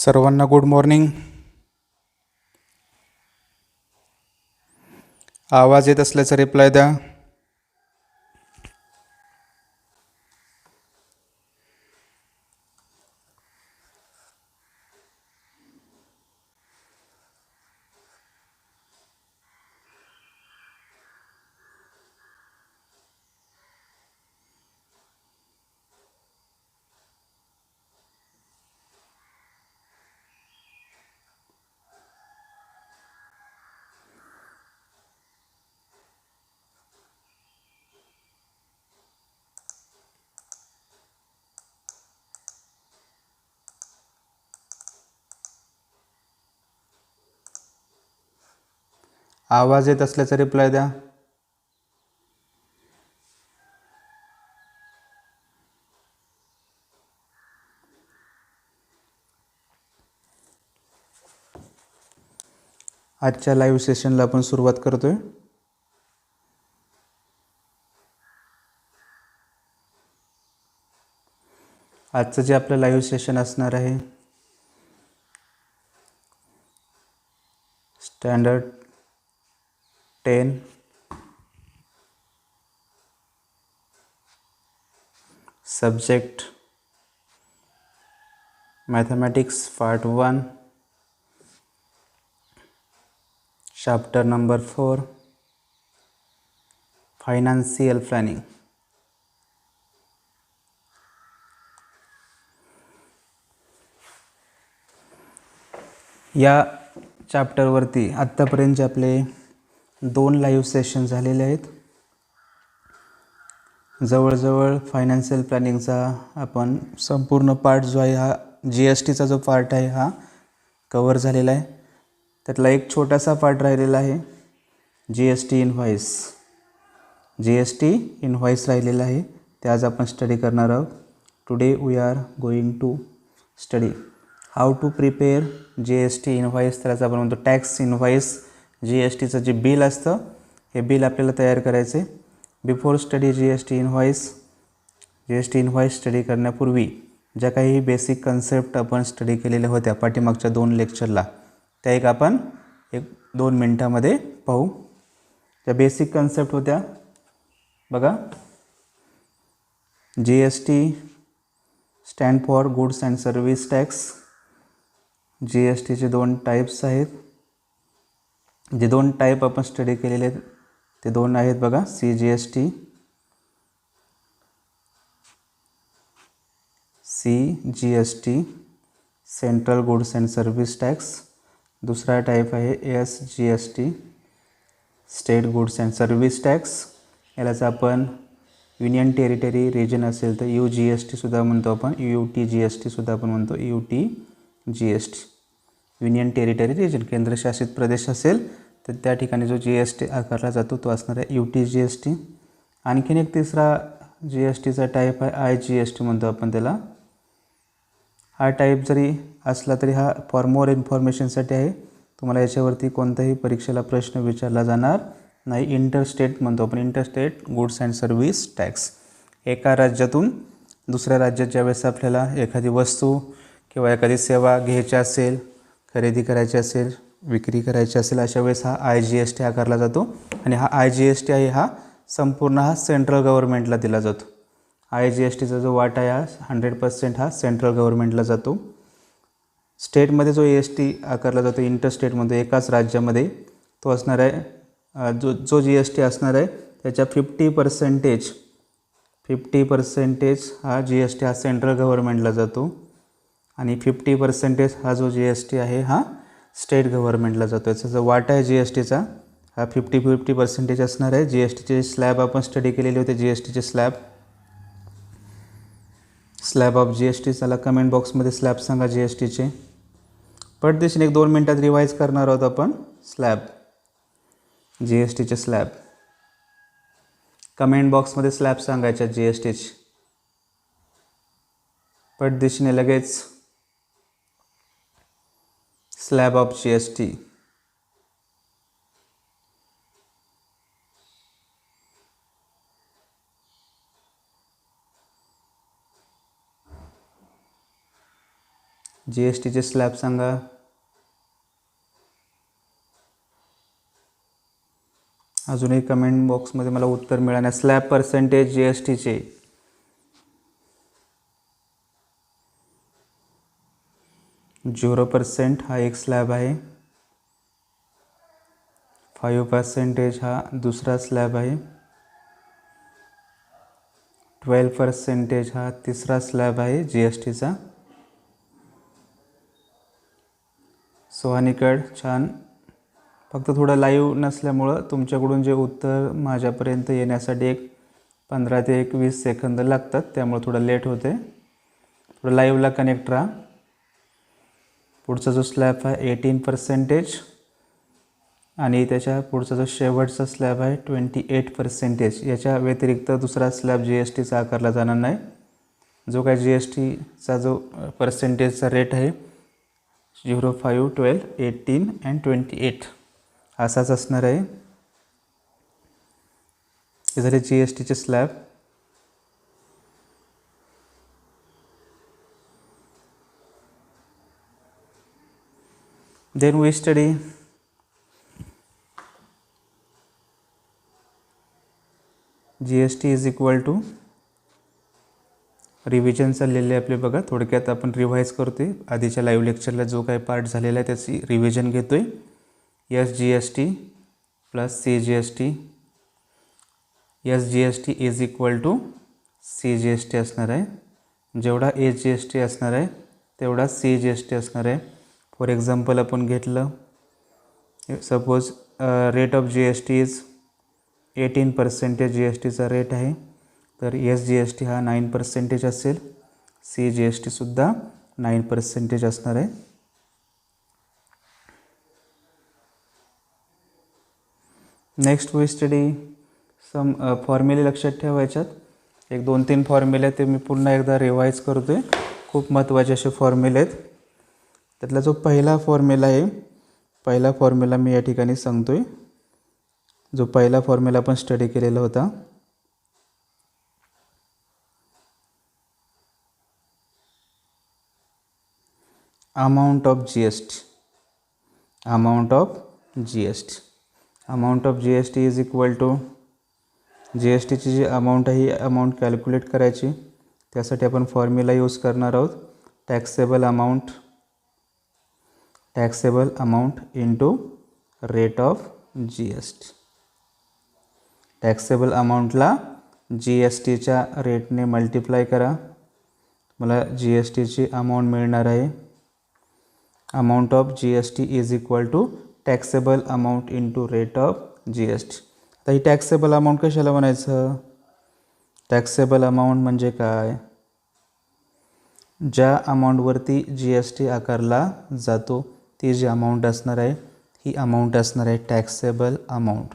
सर्वांना good morning. आवाज येत असल्याचा रिप्लाय द्या. आवाज येत असल्याचा रिप्लाय द्या. आजच्या लाईव्ह सेशनला आपण सुरुवात करतोय. आजचं जे आपलं लाईव्ह सेशन असणार आहे standard 10 subject mathematics part 1 chapter number 4 financial planning. या चॅप्टरवरती आत्तापर्यंत आपले 2 लाईव्ह सेशन झालेले आहेत. जवळजवळ फायनान्शियल प्लॅनिंगचा आपण संपूर्ण पार्ट जो आहे हा GSTचा जो पार्ट आहे हा कवर झालेला आहे. त्यातला एक छोटासा पार्ट राहिलेला आहे GST इनव्हॉइस राहिलेला आहे. ते आज आपण स्टडी करणार आहोत. Today we are going to study how to prepare GST invoice. त्याला आपण म्हणतो टॅक्स इनव्हॉइस. GSTचं जे बिल असतं हे बिल आपल्याला तयार करायचे. Before study GST invoice study करण्यापूर्वी ज्या काही बेसिक कन्सेप्ट आपण स्टडी केलेल्या होत्या पाठीमागच्या 2 लेक्चरला त्या आपण 1-2 मिनटामध्ये पाहू. त्या बेसिक कन्सेप्ट होत्या बघा. GST stand for goods and service tax. GSTचे 2 टाईप्स आहेत. जे 2 टाईप आपण स्टडी केलेले आहेत ते 2 आहेत बघा. CGST central goods and service tax. दुसरा टाईप आहे SGST state goods and service tax. यालाच आपण युनियन टेरिटरी रिजन असेल तर UGST सुद्धा म्हणतो आपण. UTGST सुद्धा आपण म्हणतो. UTGST union territory region. केंद्रशासित प्रदेश असेल तर त्या ठिकाणी जो GST आकारला जातो तो असणार आहे UTGST. आणखीन एक तिसरा GSTचा टाईप आहे IGST म्हणतो आपण त्याला. हा टाईप जरी असला तरी हा फॉर मोर इन्फॉर्मेशनसाठी आहे. तुम्हाला याच्यावरती कोणत्याही परीक्षेला प्रश्न विचारला जाणार नाही. इंटरस्टेट म्हणतो आपण. Interstate goods and service tax. एका राज्यातून दुसऱ्या राज्यात ज्यावेळेस आपल्याला एखादी वस्तू किंवा एखादी सेवा घ्यायची असेल, खरेदी करायची असेल, विक्री करायची असेल अशा वेळेस हा IGST आकारला जातो. आणि हा IGST आहे हा संपूर्ण हा सेंट्रल गव्हर्नमेंटला दिला जातो. IGSTचा जो वाटा आहे हा 100% हा सेंट्रल गव्हर्नमेंटला जातो. स्टेटमध्ये जो EST आकारला जातो इंटरस्टेटमध्ये एकाच राज्यामध्ये तो असणार आहे जो GST असणार आहे त्याच्या 50% हा GST हा सेंट्रल गव्हर्नमेंटला जातो. आणि 50% हा जो GST आहे हा स्टेट गव्हर्नमेंटला जातो. याचा जो वाटा आहे GSTचा हा 50% असणार आहे. GSTचे स्लॅब आपण स्टडी केलेले होते. GSTचे स्लॅब ऑफ GST. चला कमेंट बॉक्समध्ये स्लॅब सांगा GSTचे. पटदिशीने 1-2 मिनटात रिवाईज करणार आहोत आपण स्लॅब GSTचे स्लॅब. कमेंट बॉक्समध्ये स्लॅब सांगायच्या GSTचे. पटदिशीने लगेच slab of GST. G S टीचे स्लॅब सांगा. अजूनही कमेंट बॉक्समध्ये मला उत्तर मिळालं. स्लॅब पर्सेंटेज जी एस टीचे 0% हा एक स्लॅब आहे. 5% हा दुसरा स्लॅब आहे. 12% हा तिसरा स्लॅब आहे जी एस टीचा. सोहानिकड छान. फक्त थोडं लाईव्ह नसल्यामुळं तुमच्याकडून जे उत्तर माझ्यापर्यंत येण्यासाठी 15 ते 20 सेकंद लागतात, त्यामुळे थोडं लेट होते. थोडं लाईव्हला कनेक्ट राहा. पुढचा जो स्लॅब आहे 18% आणि त्याच्या पुढचा जो शेवटचा स्लॅब आहे 28%. याच्या व्यतिरिक्त दुसरा स्लॅब जी एस टीचा आकारला जाणार नाही. जो काय जी एस टीचा जो पर्सेंटेजचा रेट आहे 0, 5, 12, 18 अँड 28 असाच असणार आहे. हे झाले जी एस टीचे slab. Then we study G S T is equal to revision चाललेले आपले बघा. थोडक्यात आपण रिवाईज करतोय. आधीच्या लाईव्ह लेक्चरला जो काही पार्ट झालेला आहे त्याची रिव्हिजन घेतोय. S G S T plus C G S T. S G S T is equal to C G S T असणार आहे. जेवढा एस जी एस टी असणार आहे तेवढा सी जी एस टी असणार आहे. फॉर एक्झाम्पल आपण घेतलं, suppose rate of G S T is 18% G S टीचा रेट आहे, तर एस जी एस टी हा 9% असेल. सी जी एस टीसुद्धा 9% असणार आहे. नेक्स्ट वी स्टडी सम फॉर्म्युले लक्षात ठेवायच्यात. 1, 2, 3 फॉर्म्युले ते मी पुन्हा एकदा रिवाईज करतोय. खूप महत्त्वाचे असे फॉर्म्युले आहेत. त्यातला जो पहिला फॉर्म्युला आहे, पहिला फॉर्म्युला मी या ठिकाणी सांगतोय. जो पहिला फॉर्म्युला आपण स्टडी केलेला होता, amount of G S T. Amount of G S T. Amount of G S T is equal to G S टीची जी अमाऊंट आहे ही अमाऊंट कॅल्क्युलेट करायची. त्यासाठी आपण फॉर्म्युला यूज करणार आहोत. Taxable amount into rate of G S T. Taxable अमाऊंटला G S टीच्या रेटने मल्टिप्लाय करा. मला जी एस टीची अमाऊंट मिळणार आहे. Amount of G S T is equal to taxable amount into rate of G S T. तर ही टॅक्सेबल अमाऊंट कशाला म्हणायचं? टॅक्सेबल अमाऊंट म्हणजे काय? ज्या अमाऊंटवरती जी एस टी आकारला जातो ती जी अमाऊंट असणार आहे ही अमाऊंट असणार आहे taxable amount.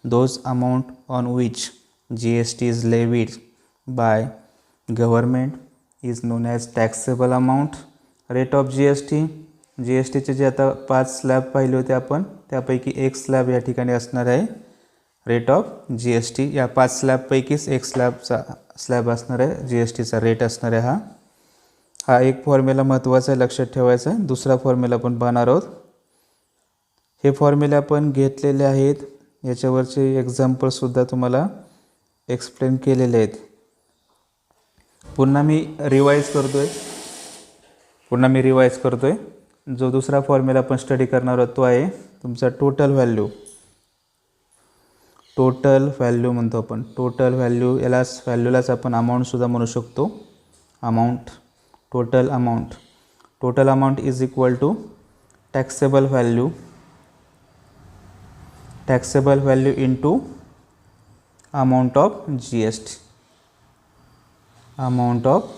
Those amount on which G S T is levied by government is known as taxable amount. Rate of G S T. G S टीचे जे आता 5 स्लॅब पाहिले होते आपण, त्यापैकी एक स्लॅब या ठिकाणी असणार आहे rate of G S T. या 5 स्लॅबपैकीच एक स्लॅब असणार आहे जी एस टीचा रेट असणार आहे. हा एक फॉर्म्युला महत्त्वाचा आहे, लक्षात ठेवायचा आहे. दुसरा फॉर्म्युला आपण पाहणार आहोत. हे फॉर्म्युले आपण घेतलेले आहेत. याच्यावरचे एक्झाम्पलसुद्धा तुम्हाला एक्सप्लेन केलेले आहेत. पुन्हा मी रिवाईज करतोय. जो दुसरा फॉर्म्युला आपण स्टडी करणार आहोत तो आहे तुमचा टोटल व्हॅल्यू. टोटल व्हॅल्यू म्हणतो आपण. टोटल व्हॅल्यू यालाच व्हॅल्यूलाच आपण अमाऊंटसुद्धा म्हणू शकतो. Amount, total amount. Total amount is equal to taxable value. Taxable value into amount of G S T. Amount of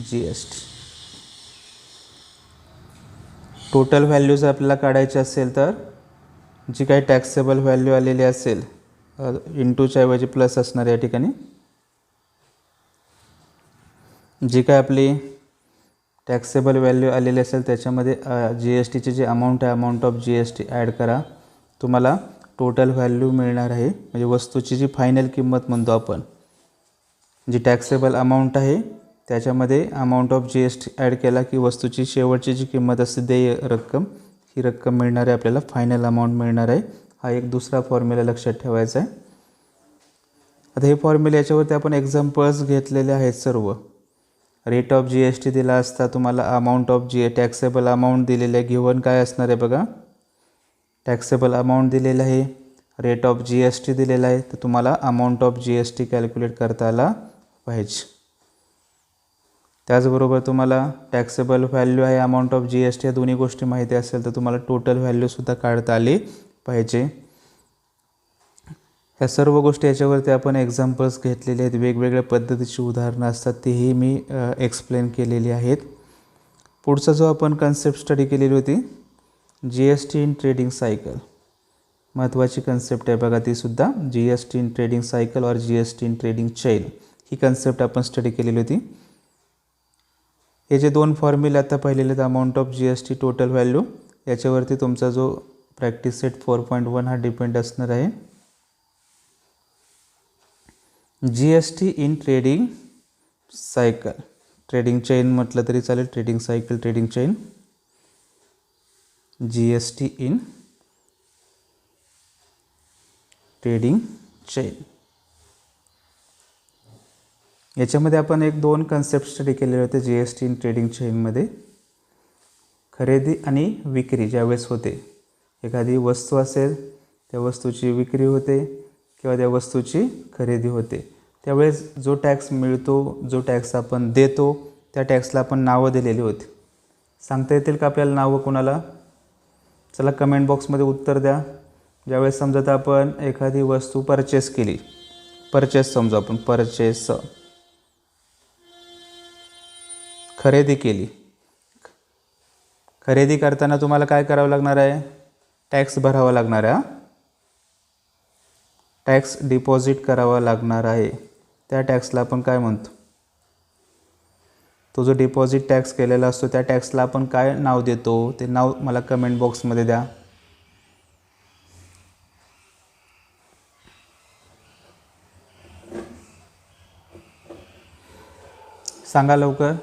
G S T. Total value जर आपल्याला काढायची असेल तर जी काही टॅक्सेबल व्हॅल्यू आलेली असेल, इंटूच्या ऐवजी प्लस असणार या ठिकाणी. जी काय आपली टॅक्सेबल व्हॅल्यू आलेली असेल त्याच्यामध्ये जी एस टीची जी अमाऊंट आहे amount of G S T add करा. तुम्हाला टोटल व्हॅल्यू मिळणार आहे. म्हणजे वस्तूची जी फायनल किंमत म्हणतो आपण, जी टॅक्सेबल अमाऊंट आहे त्याच्यामध्ये अमाऊंट ऑफ GST ॲड केला की वस्तूची शेवटची जी किंमत असते देय रक्कम, ही रक्कम मिळणार आहे आपल्याला, फायनल अमाऊंट मिळणार आहे. हा एक दुसरा फॉर्म्युला लक्षात ठेवायचा आहे. आता हे फॉर्म्युला याच्यावरती आपण एक्झाम्पल्स घेतलेले आहेत सर्व. रेट ऑफ GST दिला असता तुम्हाला, अमाऊंट ऑफ टॅक्सेबल अमाऊंट दिलेलं आहे. गिव्हन काय असणार आहे बघा, टॅक्सेबल अमाऊंट दिलेलं आहे, रेट ऑफ GST दिलेला आहे, तर तुम्हाला अमाऊंट ऑफ GST कॅल्क्युलेट करता आला पाहिजे. त्याचबरोबर तुम्हाला टॅक्सेबल व्हॅल्यू आहे, अमाऊंट ऑफ GST, या दोन्ही गोष्टी माहिती असेल तर तुम्हाला टोटल व्हॅल्यूसुद्धा काढता आली पाहिजे. ह्या सर्व गोष्टी याच्यावरती आपण एक्झाम्पल्स घेतलेले आहेत. वेगवेगळ्या पद्धतीची उदाहरणं असतात, तीही मी एक्सप्लेन केलेली आहेत. पुढचा जो आपण कन्सेप्ट स्टडी केलेली होती, GST इन ट्रेडिंग सायकल, महत्त्वाची कन्सेप्ट आहे बघा तीसुद्धा. GST इन ट्रेडिंग सायकल और GST in trading chain, he concept आपण स्टडी केलेली होती. हे जे दोन फॉर्म्युले आता पाहिलेले आहेत, amount of GST, total value, याच्यावरती तुमचा जो प्रॅक्टिस सेट 4.1 हा डिपेंड असणार आहे. GST in trading cycle, trading chain म्हटलं तरी चालेल, trading cycle, trading chain, GST in trading chain. याच्यामध्ये आपण एक दोन कन्सेप्ट स्टडी केलेले होते GST इन ट्रेडिंग चेनमध्ये. खरेदी आणि विक्री ज्यावेळेस होते, एखादी वस्तू असेल, त्या वस्तूची विक्री होते किंवा त्या वस्तूची खरेदी होते, त्यावेळेस जो टॅक्स मिळतो, जो टॅक्स आपण देतो, त्या टॅक्सला आपण नावं दिलेली होती. सांगता येतील का आपल्याला नावं कोणाला? चला कमेंट बॉक्समध्ये उत्तर द्या. ज्यावेळेस समजा आपण एखादी वस्तू परचेस केली, परचेस समजू आपण, परचेस, खरेदी केली. खरेदी करताना तुम्हाला काय करावं लागणार आहे? टॅक्स भरावा लागणार आहे. टॅक्स डिपॉझिट करावा लागणार आहे. त्या टॅक्सला आपण काय म्हणतो? तो जो डिपॉझिट टॅक्स केलेला असतो त्या टॅक्सला आपण काय नाव देतो? ते नाव मला कमेंट बॉक्समध्ये द्या. सांगा लवकर.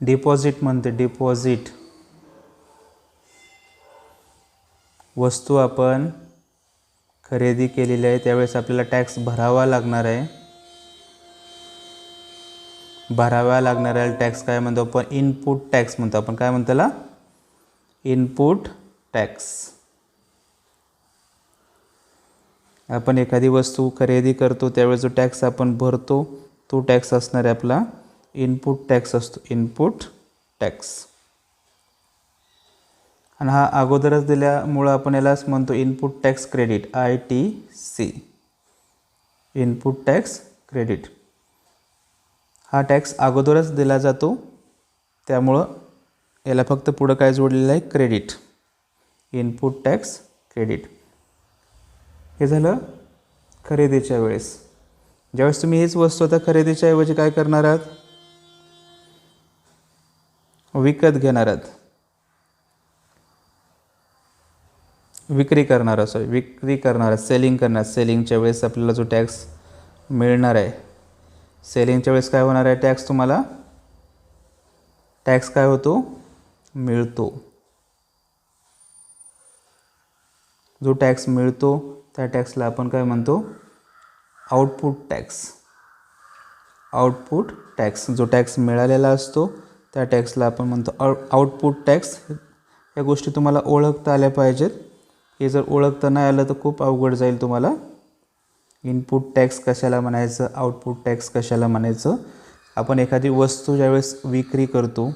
डिपॉझिट म्हणते, डिपॉझिट. वस्तू आपण खरेदी केलेली आहे त्यावेळेस आपल्याला टॅक्स भरावा लागणार आहे. भरावा लागणाऱ्या टॅक्स काय म्हणतो आपण? इनपुट टॅक्स म्हणतो आपण. काय म्हणतो त्याला? Input tax. आपण एखादी वस्तू खरेदी करतो त्यावेळेस जो टॅक्स आपण भरतो तो टॅक्स असणार आहे आपला इनपुट टॅक्स असतो, इनपुट टॅक्स. आणि हा अगोदरच दिल्यामुळं आपण यालाच म्हणतो input tax credit, ITC, input tax credit. हा टॅक्स अगोदरच दिला जातो त्यामुळं याला फक्त पुढं काय जोडलेलं आहे? Credit, input tax credit. हे झालं खरेदीच्या वेळेस. ज्यावेळेस तुम्ही हीच वस्तू आता खरेदीच्या ऐवजी काय करणार आहात? विकत घेणार आहात, विक्री करणार आहात, विक्री करणार आहात, सेलिंग करणार. सेलिंगच्या वेळेस आपल्याला जो टॅक्स मिळणार आहे, सेलिंगच्या वेळेस काय होणार आहे? टॅक्स तुम्हाला, टॅक्स काय होतो? मिळतो. जो टॅक्स मिळतो त्या टॅक्सला आपण काय म्हणतो? Output tax. Output tax. जो टॅक्स मिळालेला असतो त्या टॅक्सला आपण म्हणतो आउटपुट टॅक्स. या गोष्टी तुम्हाला ओळखता आल्या पाहिजेत. हे जर ओळखता नाही आलं तर खूप अवघड जाईल तुम्हाला. इनपुट टॅक्स कशाला म्हणायचं, आउटपुट टॅक्स कशाला म्हणायचं. आपण एखादी वस्तू ज्यावेळेस विक्री करतो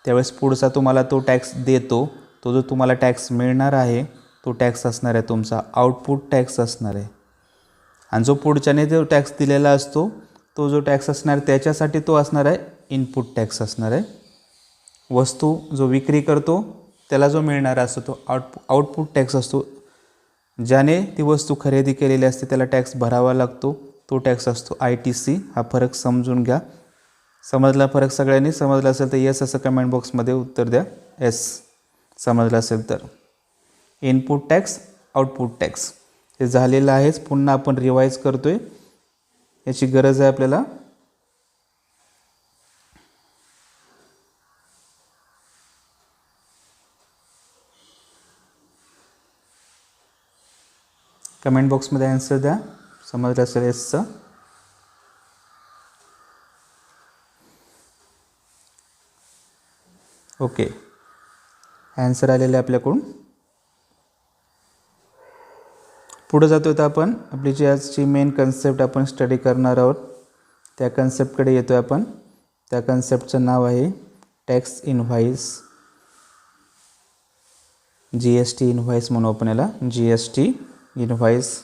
त्यावेळेस पुढचा तुम्हाला तो टॅक्स देतो, तो जो तुम्हाला टॅक्स मिळणार आहे तो टॅक्स असणार आहे तुमचा आउटपुट टॅक्स असणार आहे. आणि जो पुढच्याने जो टॅक्स दिलेला असतो तो जो टॅक्स असणार त्याच्यासाठी तो असणार आहे इनपुट टॅक्स असणार आहे. वस्तू जो विक्री करतो त्याला जो मिळणारा असतो तो आउटपुट टॅक्स असतो. ज्याने ती वस्तू खरेदी केलेली असते त्याला टॅक्स भरावा लागतो, तो टॅक्स असतो ITC. हा फरक समजून घ्या. समजला फरक? सगळ्यांनी समजला असेल तर येस असं कमेंट बॉक्समध्ये उत्तर द्या. येस समजलं असेल तर. इनपुट टॅक्स, आउटपुट टॅक्स हे झालेलं आहेच. पुन्हा आपण रिवाईज करतोय. याची गरज आहे आपल्याला. कमेंट बॉक्समध्ये आन्सर द्या, समजलं असेल एसचं. ओके, आन्सर आलेले आपल्याकडून. पुढे जातो तर आपण आपली जी आजची मेन कन्सेप्ट आपण स्टडी करणार आहोत त्या कन्सेप्टकडे येतो आहे आपण. त्या कन्सेप्टचं नाव आहे टॅक्स इनव्हॉइस, GST इनव्हॉइस म्हणू आपण याला. GST इनव्हॉइस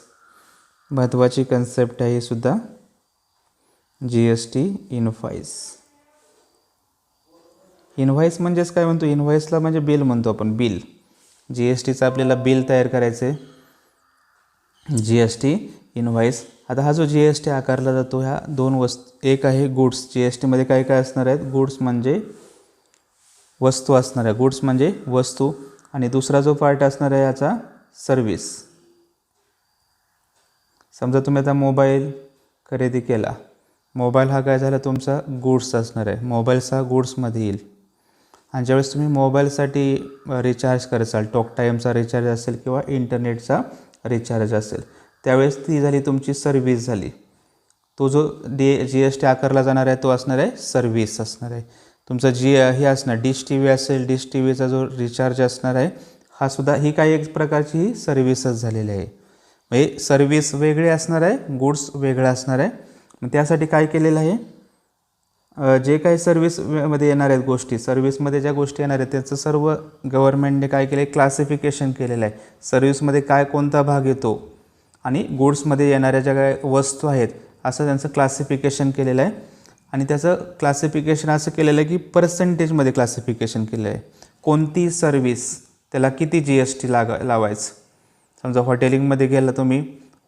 महत्त्वाची कन्सेप्ट आहे ही सुद्धा. GST invoice. इनव्हॉइस म्हणजेच काय म्हणतो, इनव्हॉइसला म्हणजे बिल म्हणतो आपण, बिल. GSTचं आपल्याला बिल तयार करायचं आहे, GST इनव्हॉइस. आता हा जो GST आकारला जातो ह्या दोन एक आहे गुड्स. GSTमध्ये काय काय असणार आहेत, गुड्स म्हणजे वस्तू असणार आहे, गुड्स म्हणजे वस्तू. आणि दुसरा जो पार्ट असणार आहे याचा सर्विस. समजा तुम्ही आता मोबाईल खरेदी केला, मोबाईल हा काय झाला तुमचा गुड्स असणार आहे, मोबाईलचा गुड्समध्ये येईल. आणि ज्यावेळेस तुम्ही मोबाईलसाठी रिचार्ज कराल, टॉक टाईमचा रिचार्ज असेल किंवा इंटरनेटचा रिचार्ज असेल, त्यावेळेस ती झाली तुमची सर्विस झाली. तो जो GST आकारला जाणार आहे तो असणार आहे सर्विस असणार आहे. तुमचा हे असणार डिश TV असेल, डिश TVचा जो रिचार्ज असणार आहे हा सुद्धा ही काही एक प्रकारची ही सर्विसच झालेली आहे. म्हणजे सर्विस वेगळे असणार आहे, गुड्स वेगळं असणार आहे. मग त्यासाठी काय केलेलं आहे, जे काही सर्विसमध्ये येणार आहेत गोष्टी, सर्विसमध्ये ज्या गोष्टी येणार आहेत त्याचं सर्व गव्हर्नमेंटने काय केलं आहे, क्लासिफिकेशन केलेलं आहे. सर्विसमध्ये काय कोणता भाग येतो आणि गुड्समध्ये येणाऱ्या ज्या काही वस्तू आहेत असं त्यांचं क्लासिफिकेशन केलेलं आहे. आणि त्याचं क्लासिफिकेशन असं केलेलं आहे की पर्सेंटेजमध्ये क्लासिफिकेशन केलं आहे. कोणती सर्विस त्याला किती GST लावायचं. समजा हॉटेलिंगमध्ये गेला तुम्ही,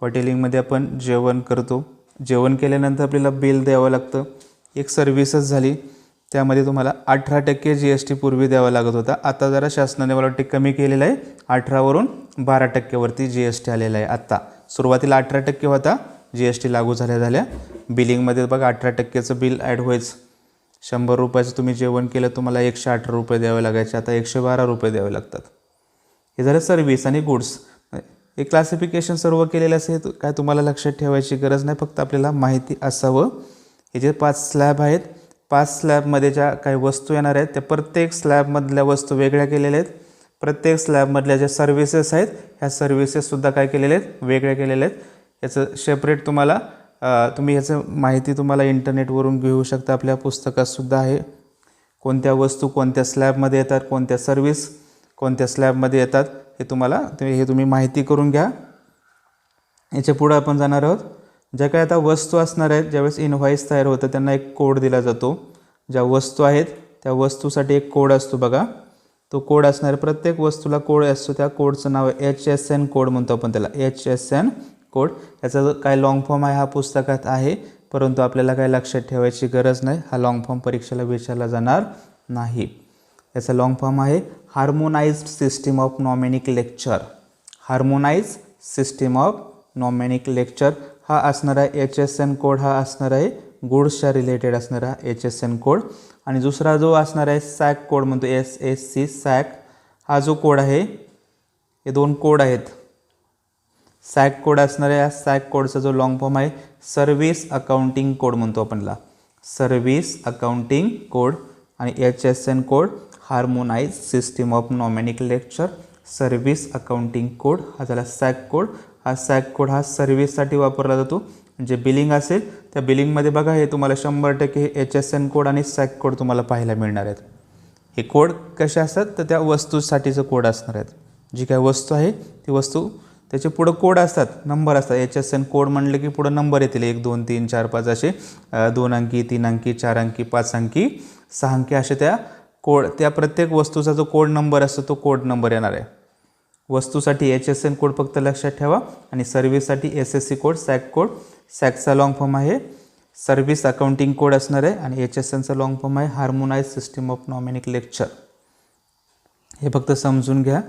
हॉटेलिंगमध्ये आपण जेवण करतो, जेवण केल्यानंतर आपल्याला बिल द्यावं लागतं, एक सर्विसच झाली. त्यामध्ये तुम्हाला 18% GST पूर्वी द्यावा लागत होता. आता जरा शासनाने मला वाटते कमी केलेलं आहे, 18वरून 12%वरती GST आलेला आहे. आत्ता सुरुवातीला 18% होता, GST लागू झाल्या बिलिंगमध्ये बघा 18%चं बिल ॲड व्हायचं. 100 रुपयाचं तुम्ही जेवण केलं तुम्हाला 108 रुपये द्यावे लागायचे, आता 112 रुपये द्यावे लागतात. हे झालं सर्विस आणि गुड्स. हे क्लासिफिकेशन सर्व केलेलं असेल, काय तुम्हाला लक्षात ठेवायची गरज नाही, फक्त आपल्याला माहिती असावं. हे जे 5 स्लॅब आहेत, 5 स्लॅबमध्ये ज्या काही वस्तू येणार आहेत त्या प्रत्येक स्लॅबमधल्या वस्तू वेगळ्या केलेल्या आहेत. प्रत्येक स्लॅबमधल्या ज्या सर्व्हिसेस आहेत ह्या सर्व्हिसेससुद्धा काय केलेल्या आहेत, वेगळ्या केलेल्या आहेत. याचं सेपरेट तुम्हाला तुम्ही ह्याचं माहिती तुम्हाला इंटरनेटवरून घेऊ शकता. आपल्या पुस्तकातसुद्धा आहे, कोणत्या वस्तू कोणत्या स्लॅबमध्ये येतात, कोणत्या सर्व्हिस कोणत्या स्लॅबमध्ये येतात, हे तुम्ही माहिती करून घ्या. याच्या पुढं आपण जाणार आहोत. ज्या काही आता वस्तू असणार आहेत, ज्यावेळेस इनव्हॉइस तयार होतं त्यांना एक कोड दिला जातो. ज्या वस्तू आहेत त्या वस्तूसाठी एक कोड असतो बघा, तो कोड असणार. प्रत्येक वस्तूला कोड असतो, त्या कोडचं नाव आहे HSN कोड म्हणतो आपण त्याला, HSN कोड. याचा जो काय लॉंग फॉर्म आहे हा पुस्तकात आहे, परंतु आपल्याला काय लक्षात ठेवायची गरज नाही, हा लॉंग फॉर्म परीक्षेला विचारला जाणार नाही. याचा लॉंग फॉर्म आहे harmonised system of नॉमेनिक्लेचर. Harmonise system of नॉमेनिक्लेचर हा असणार आहे HSN कोड. हा असणार आहे गुड्सच्या रिलेटेड असणारा HSN कोड. आणि दुसरा जो असणार आहे सॅक कोड म्हणतो, SAC सॅक. हा जो कोड आहे, हे 2 कोड आहेत. सॅक कोड असणार आहे, या सॅक कोडचा जो लॉंग फॉर्म आहे सर्व्हिस अकाउंटिंग कोड म्हणतो आपण ला, सर्व्हिस अकाउंटिंग कोड. आणि HSN code harmonize system of nomenclature service accounting code हा झाला सॅक कोड. हा सॅक कोड हा सर्व्हिससाठी वापरला जातो. जे बिलिंग असेल त्या बिलिंगमध्ये बघा हे तुम्हाला 100% HSN कोड आणि सॅक कोड तुम्हाला पाहायला मिळणार आहेत. हे कोड कसे असतात तर त्या वस्तूसाठीचं कोड असणार आहेत. जी काय वस्तू आहे ती वस्तू त्याचे पुढं कोड असतात, नंबर असतात. HSN कोड म्हणलं की पुढं नंबर येतील 1 2 3 4 5 असे 2 अंकी 3 अंकी 4 अंकी 5 अंकी 6 अंकी असे त्या कोड, त्या प्रत्येक वस्तूचा जो कोड नंबर असतो तो कोड नंबर येणार आहे. वस्तूसाठी HSN कोड फक्त लक्षात ठेवा आणि सर्व्हिससाठी SAC कोड, सॅक कोड. सॅकचा लॉंग फॉर्म आहे सर्व्हिस अकाउंटिंग कोड असणार आहे आणि HSNचा लॉंग फॉर्म आहे हार्मोनाइज सिस्टीम ऑफ नॉमेनिक्लेचर. हे फक्त समजून घ्या.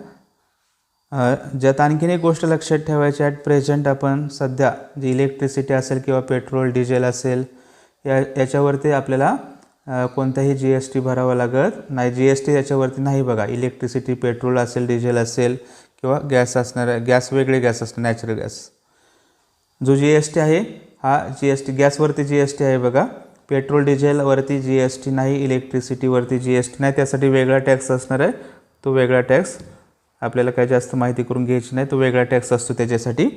ज्यात आणखीन एक गोष्ट लक्षात ठेवायची, ॲट प्रेझेंट आपण सध्या जी इलेक्ट्रिसिटी असेल किंवा पेट्रोल डिझेल असेल याच्यावरती आपल्याला कोणताही GST भरावा लागत नाही. GST याच्यावरती नाही बघा. इलेक्ट्रिसिटी, पेट्रोल असेल, डिझेल असेल किंवा गॅस असणार आहे, वेगळे गॅस असणार, नॅचरल गॅस, जो GST आहे हा GST गॅसवरती GST आहे बघा. पेट्रोल डिझेलवरती GST नाही, इलेक्ट्रिसिटीवरती GST नाही, त्यासाठी वेगळा टॅक्स असणार आहे. तो वेगळा टॅक्स आपल्याला काही जास्त माहिती करून घ्यायची नाही, तो वेगळा टॅक्स असतो त्याच्यासाठी.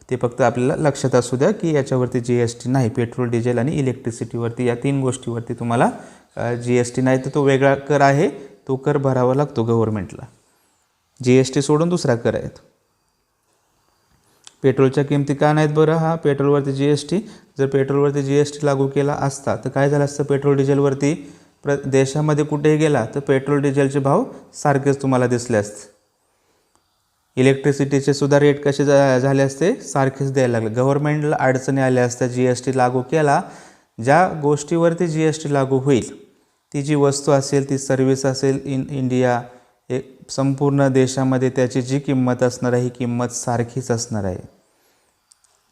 ते फक्त आपल्याला लक्षात असू द्या की याच्यावरती GST नाही. पेट्रोल, डिझेल आणि इलेक्ट्रिसिटीवरती या 3 गोष्टीवरती तुम्हाला GST नाही, तर तो वेगळा कर आहे, तो कर भरावा लागतो गव्हर्नमेंटला. GST सोडून दुसरा कर आहे. पेट्रोलच्या किमती का नाहीत बरं? हा पेट्रोलवरती GST, जर पेट्रोलवरती GST लागू केला असता तर काय झालं असतं, पेट्रोल डिझेलवरती देशामध्ये कुठेही गेला तर पेट्रोल डिझेलचे भाव सारखेच तुम्हाला दिसले असते. इलेक्ट्रिसिटीचे सुद्धा रेट कसे झाले असते, सारखेच द्यायला लागले. गव्हर्नमेंटला अडचणी आल्या असत्या GST लागू केला. ज्या गोष्टीवरती GST लागू होईल ती जी वस्तू असेल, ती सर्व्हिस असेल, इंडिया संपूर्ण देशामध्ये त्याची जी किंमत असणार आहे ही किंमत सारखीच असणार आहे.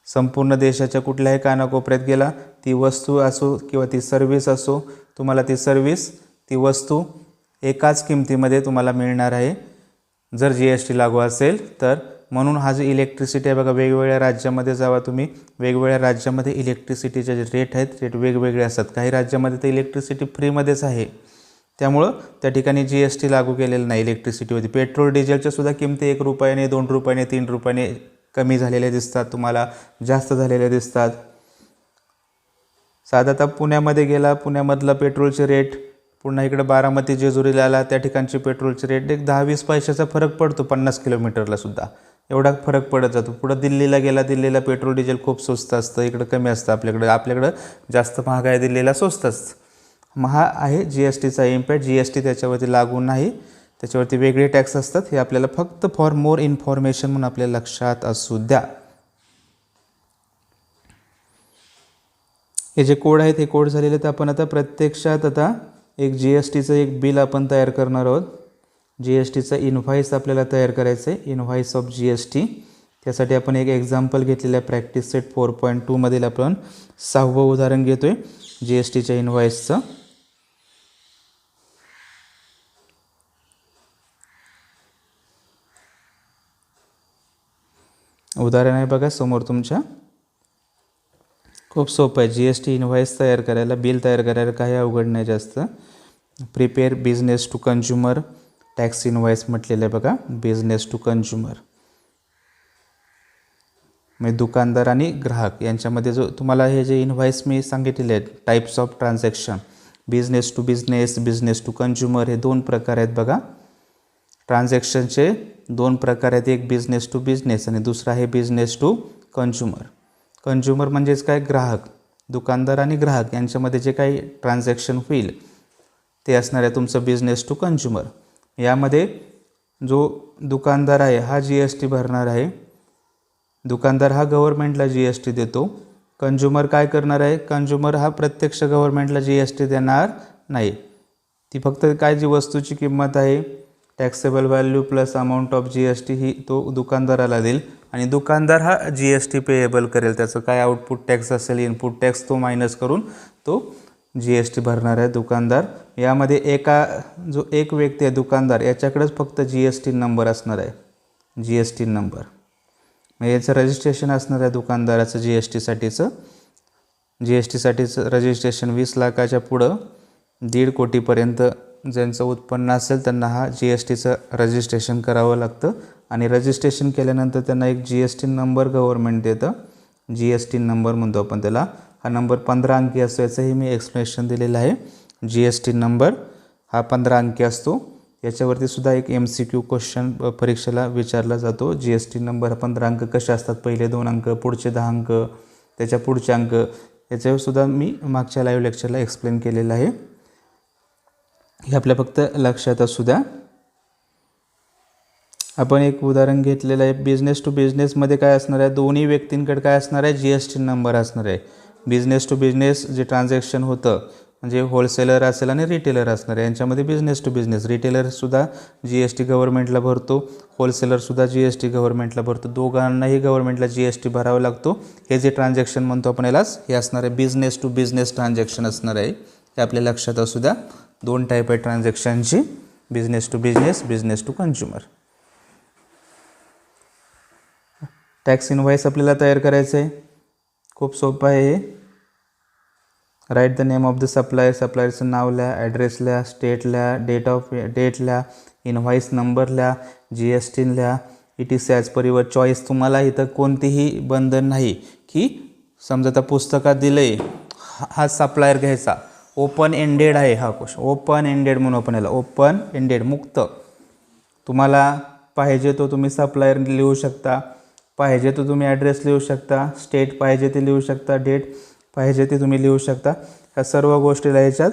संपूर्ण देशाच्या कुठल्याही कानाकोपऱ्यात गेला, ती वस्तू असो किंवा ती सर्व्हिस असो, तुम्हाला ती सर्व्हिस, ती वस्तू एकाच किमतीमध्ये तुम्हाला मिळणार आहे जर GST लागू असेल तर. म्हणून हा जो इलेक्ट्रिसिटी आहे बघा, वेगवेगळ्या राज्यामध्ये जावा तुम्ही, वेगवेगळ्या राज्यामध्ये इलेक्ट्रिसिटीचे जे रेट आहेत, रेट वेगवेगळे असतात. काही राज्यामध्ये तर इलेक्ट्रिसिटी फ्रीमध्येच आहे, त्यामुळं त्या ठिकाणी GST लागू केलेलं नाही इलेक्ट्रिसिटीवरती. पेट्रोल डिझेलच्या सुद्धा किमती 1 रुपयाने, 2 रुपयाने, 3 रुपयाने कमी झालेल्या दिसतात, तुम्हाला जास्त झालेल्या दिसतात. साधारणतः पुण्यामध्ये गेला, पुण्यामधला पेट्रोलचे रेट, पुन्हा इकडे बारामती, जेजुरीला आला, त्या ठिकाणचे पेट्रोलचे रेट एक 10-20 पैशाचा फरक पडतो 50 किलोमीटरला सुद्धा, एवढा फरक पडत जातो. पुढं दिल्लीला गेला, दिल्लीला पेट्रोल डिझेल खूप स्वस्त असतं, इकडं कमी असतं. आपल्याकडं जास्त महाग आहे, दिल्लीला स्वस्त असतं. मग हा आहे GSTचा इम्पॅक्ट. GST त्याच्यावरती लागू नाही, त्याच्यावरती वेगळे टॅक्स असतात. हे आपल्याला फक्त फॉर मोर इन्फॉर्मेशन म्हणून आपल्या लक्षात असू द्या. हे जे कोड आहेत हे कोड झालेले, तर आपण आता प्रत्यक्षात आता एक GSTचं एक बिल आपण तयार करणार आहोत. GSTचं इनव्हॉइस आपल्याला तयार करायचं आहे, इनव्हॉइस ऑफ GST. त्यासाठी आपण एक एक्झाम्पल घेतलेलं आहे. प्रॅक्टिस सेट 4.2 मधील आपण 6वं उदाहरण घेतो आहे GSTच्या इनव्हॉइसचं. उदाहरण आहे बघा समोर तुमच्या, खूप सोपं आहे. GST इनव्हॉइस तयार करायला, बिल तयार करायला काही अवघड नाही जास्त. Prepare business to consumer tax invoice म्हटलेलं आहे बघा, बिझनेस टू कंझ्युमर. म्हणजे दुकानदार आणि ग्राहक यांच्यामध्ये जो तुम्हाला हे जे इनव्हॉइस मी सांगितलेले आहेत, types of transaction, business to business, business to consumer, हे 2 प्रकार आहेत बघा. ट्रान्झॅक्शनचे 2 प्रकार आहेत, एक बिझनेस टू बिझनेस आणि दुसरा आहे बिझनेस टू कंझ्युमर. कंझ्युमर म्हणजेच काय, ग्राहक, दुकानदार आणि ग्राहक यांच्यामध्ये जे काही ट्रान्झॅक्शन होईल ते असणार आहे तुमचं बिझनेस टू कंझ्युमर. यामध्ये जो दुकानदार आहे हा GST भरणार आहे. दुकानदार हा गव्हर्नमेंटला GST देतो. कंझ्युमर काय करणार आहे, कंझ्युमर हा प्रत्यक्ष गव्हर्नमेंटला GST देणार नाही. ती फक्त काय, जी वस्तूची किंमत आहे, taxable value plus amount of GST ही तो दुकानदाराला देईल आणि दुकानदार हा GST पेएबल करेल. त्याचं काय आउटपुट टॅक्स असेल, इनपुट टॅक्स, तो मायनस करून तो GST भरणार आहे दुकानदार. यामध्ये जो एक व्यक्ती आहे दुकानदार, याच्याकडेच फक्त GST नंबर असणार आहे, GST नंबर. मग याचं रजिस्ट्रेशन असणार आहे दुकानदाराचं GSTसाठीचं. GSTसाठीचं रजिस्ट्रेशन 20 लाखाच्या पुढं 1.5 कोटीपर्यंत ज्यांचं उत्पन्न असेल त्यांना हा GSTचं रजिस्ट्रेशन करावं लागतं. आणि रजिस्ट्रेशन केल्यानंतर त्यांना एक GST नंबर गव्हर्नमेंट देतं, GST नंबर म्हणतो आपण त्याला. हा नंबर 15 अंकी असतो, याचंही मी एक्सप्लेनेशन दिलेलं आहे. GST नंबर हा 15 अंकी असतो. याच्यावरती सुद्धा एक MCQ क्वेश्चन परीक्षेला विचारला जातो. GST नंबर 15 अंक कसे असतात, पहिले 2 अंक, पुढचे 10 अंक, त्याच्या पुढचे अंक, याच्यावर सुद्धा मी मागच्या लाईव्ह लेक्चरला एक्सप्लेन केलेलं आहे. हे आपल्या फक्त लक्षात असू द्या. आपण एक उदाहरण घेतलेलं आहे. बिझनेस टू बिझनेसमध्ये काय असणार आहे, दोन्ही व्यक्तींकडे काय असणार आहे, GST नंबर असणार आहे. बिझनेस टू बिझनेस जे ट्रान्झॅक्शन होतं म्हणजे होलसेलर असेल आणि रिटेलर असणार आहे, यांच्यामध्ये बिझनेस टू बिझनेस. रिटेलरसुद्धा GST गव्हर्नमेंटला भरतो, होलसेलरसुद्धा GST गव्हर्नमेंटला भरतो, दोघांनाही गव्हर्नमेंटला GST भरावा लागतो. हे जे ट्रान्झॅक्शन म्हणतो आपण यालाच हे असणार आहे बिझनेस टू बिझनेस ट्रान्झॅक्शन असणार आहे. हे आपल्या लक्षात असू द्या. 2 टाईप आहे ट्रान्झॅक्शनची, business to business, business to consumer. Tax invoice आपल्याला तयार करायचं आहे. खूप सोपं आहे हे. Right the name of the supplier, सप्लायरचं नाव लिहा, ॲड्रेस लिहा, स्टेट लिहा, डेट लिहा, इनव्हॉइस नंबर लिहा, GST लिहा. It is as per your choice. तुम्हाला इथं कोणतेही बंधन नाही की समजा आता पुस्तकात दिलं आहे हा सप्लायर घ्यायचा, ओपन एंडेड आहे हा क्वेश्चन, ओपन एंडेड म्हणून आपण याला ओपन एंडेड मुक्त. तुम्हाला पाहिजे तो तुम्ही सप्लायर लिहू शकता, पाहिजे तो तुम्ही ॲड्रेस लिहू शकता, स्टेट पाहिजे ते लिहू शकता, डेट पाहिजे ते तुम्ही लिहू शकता. ह्या सर्व गोष्टी लिहायच्यात.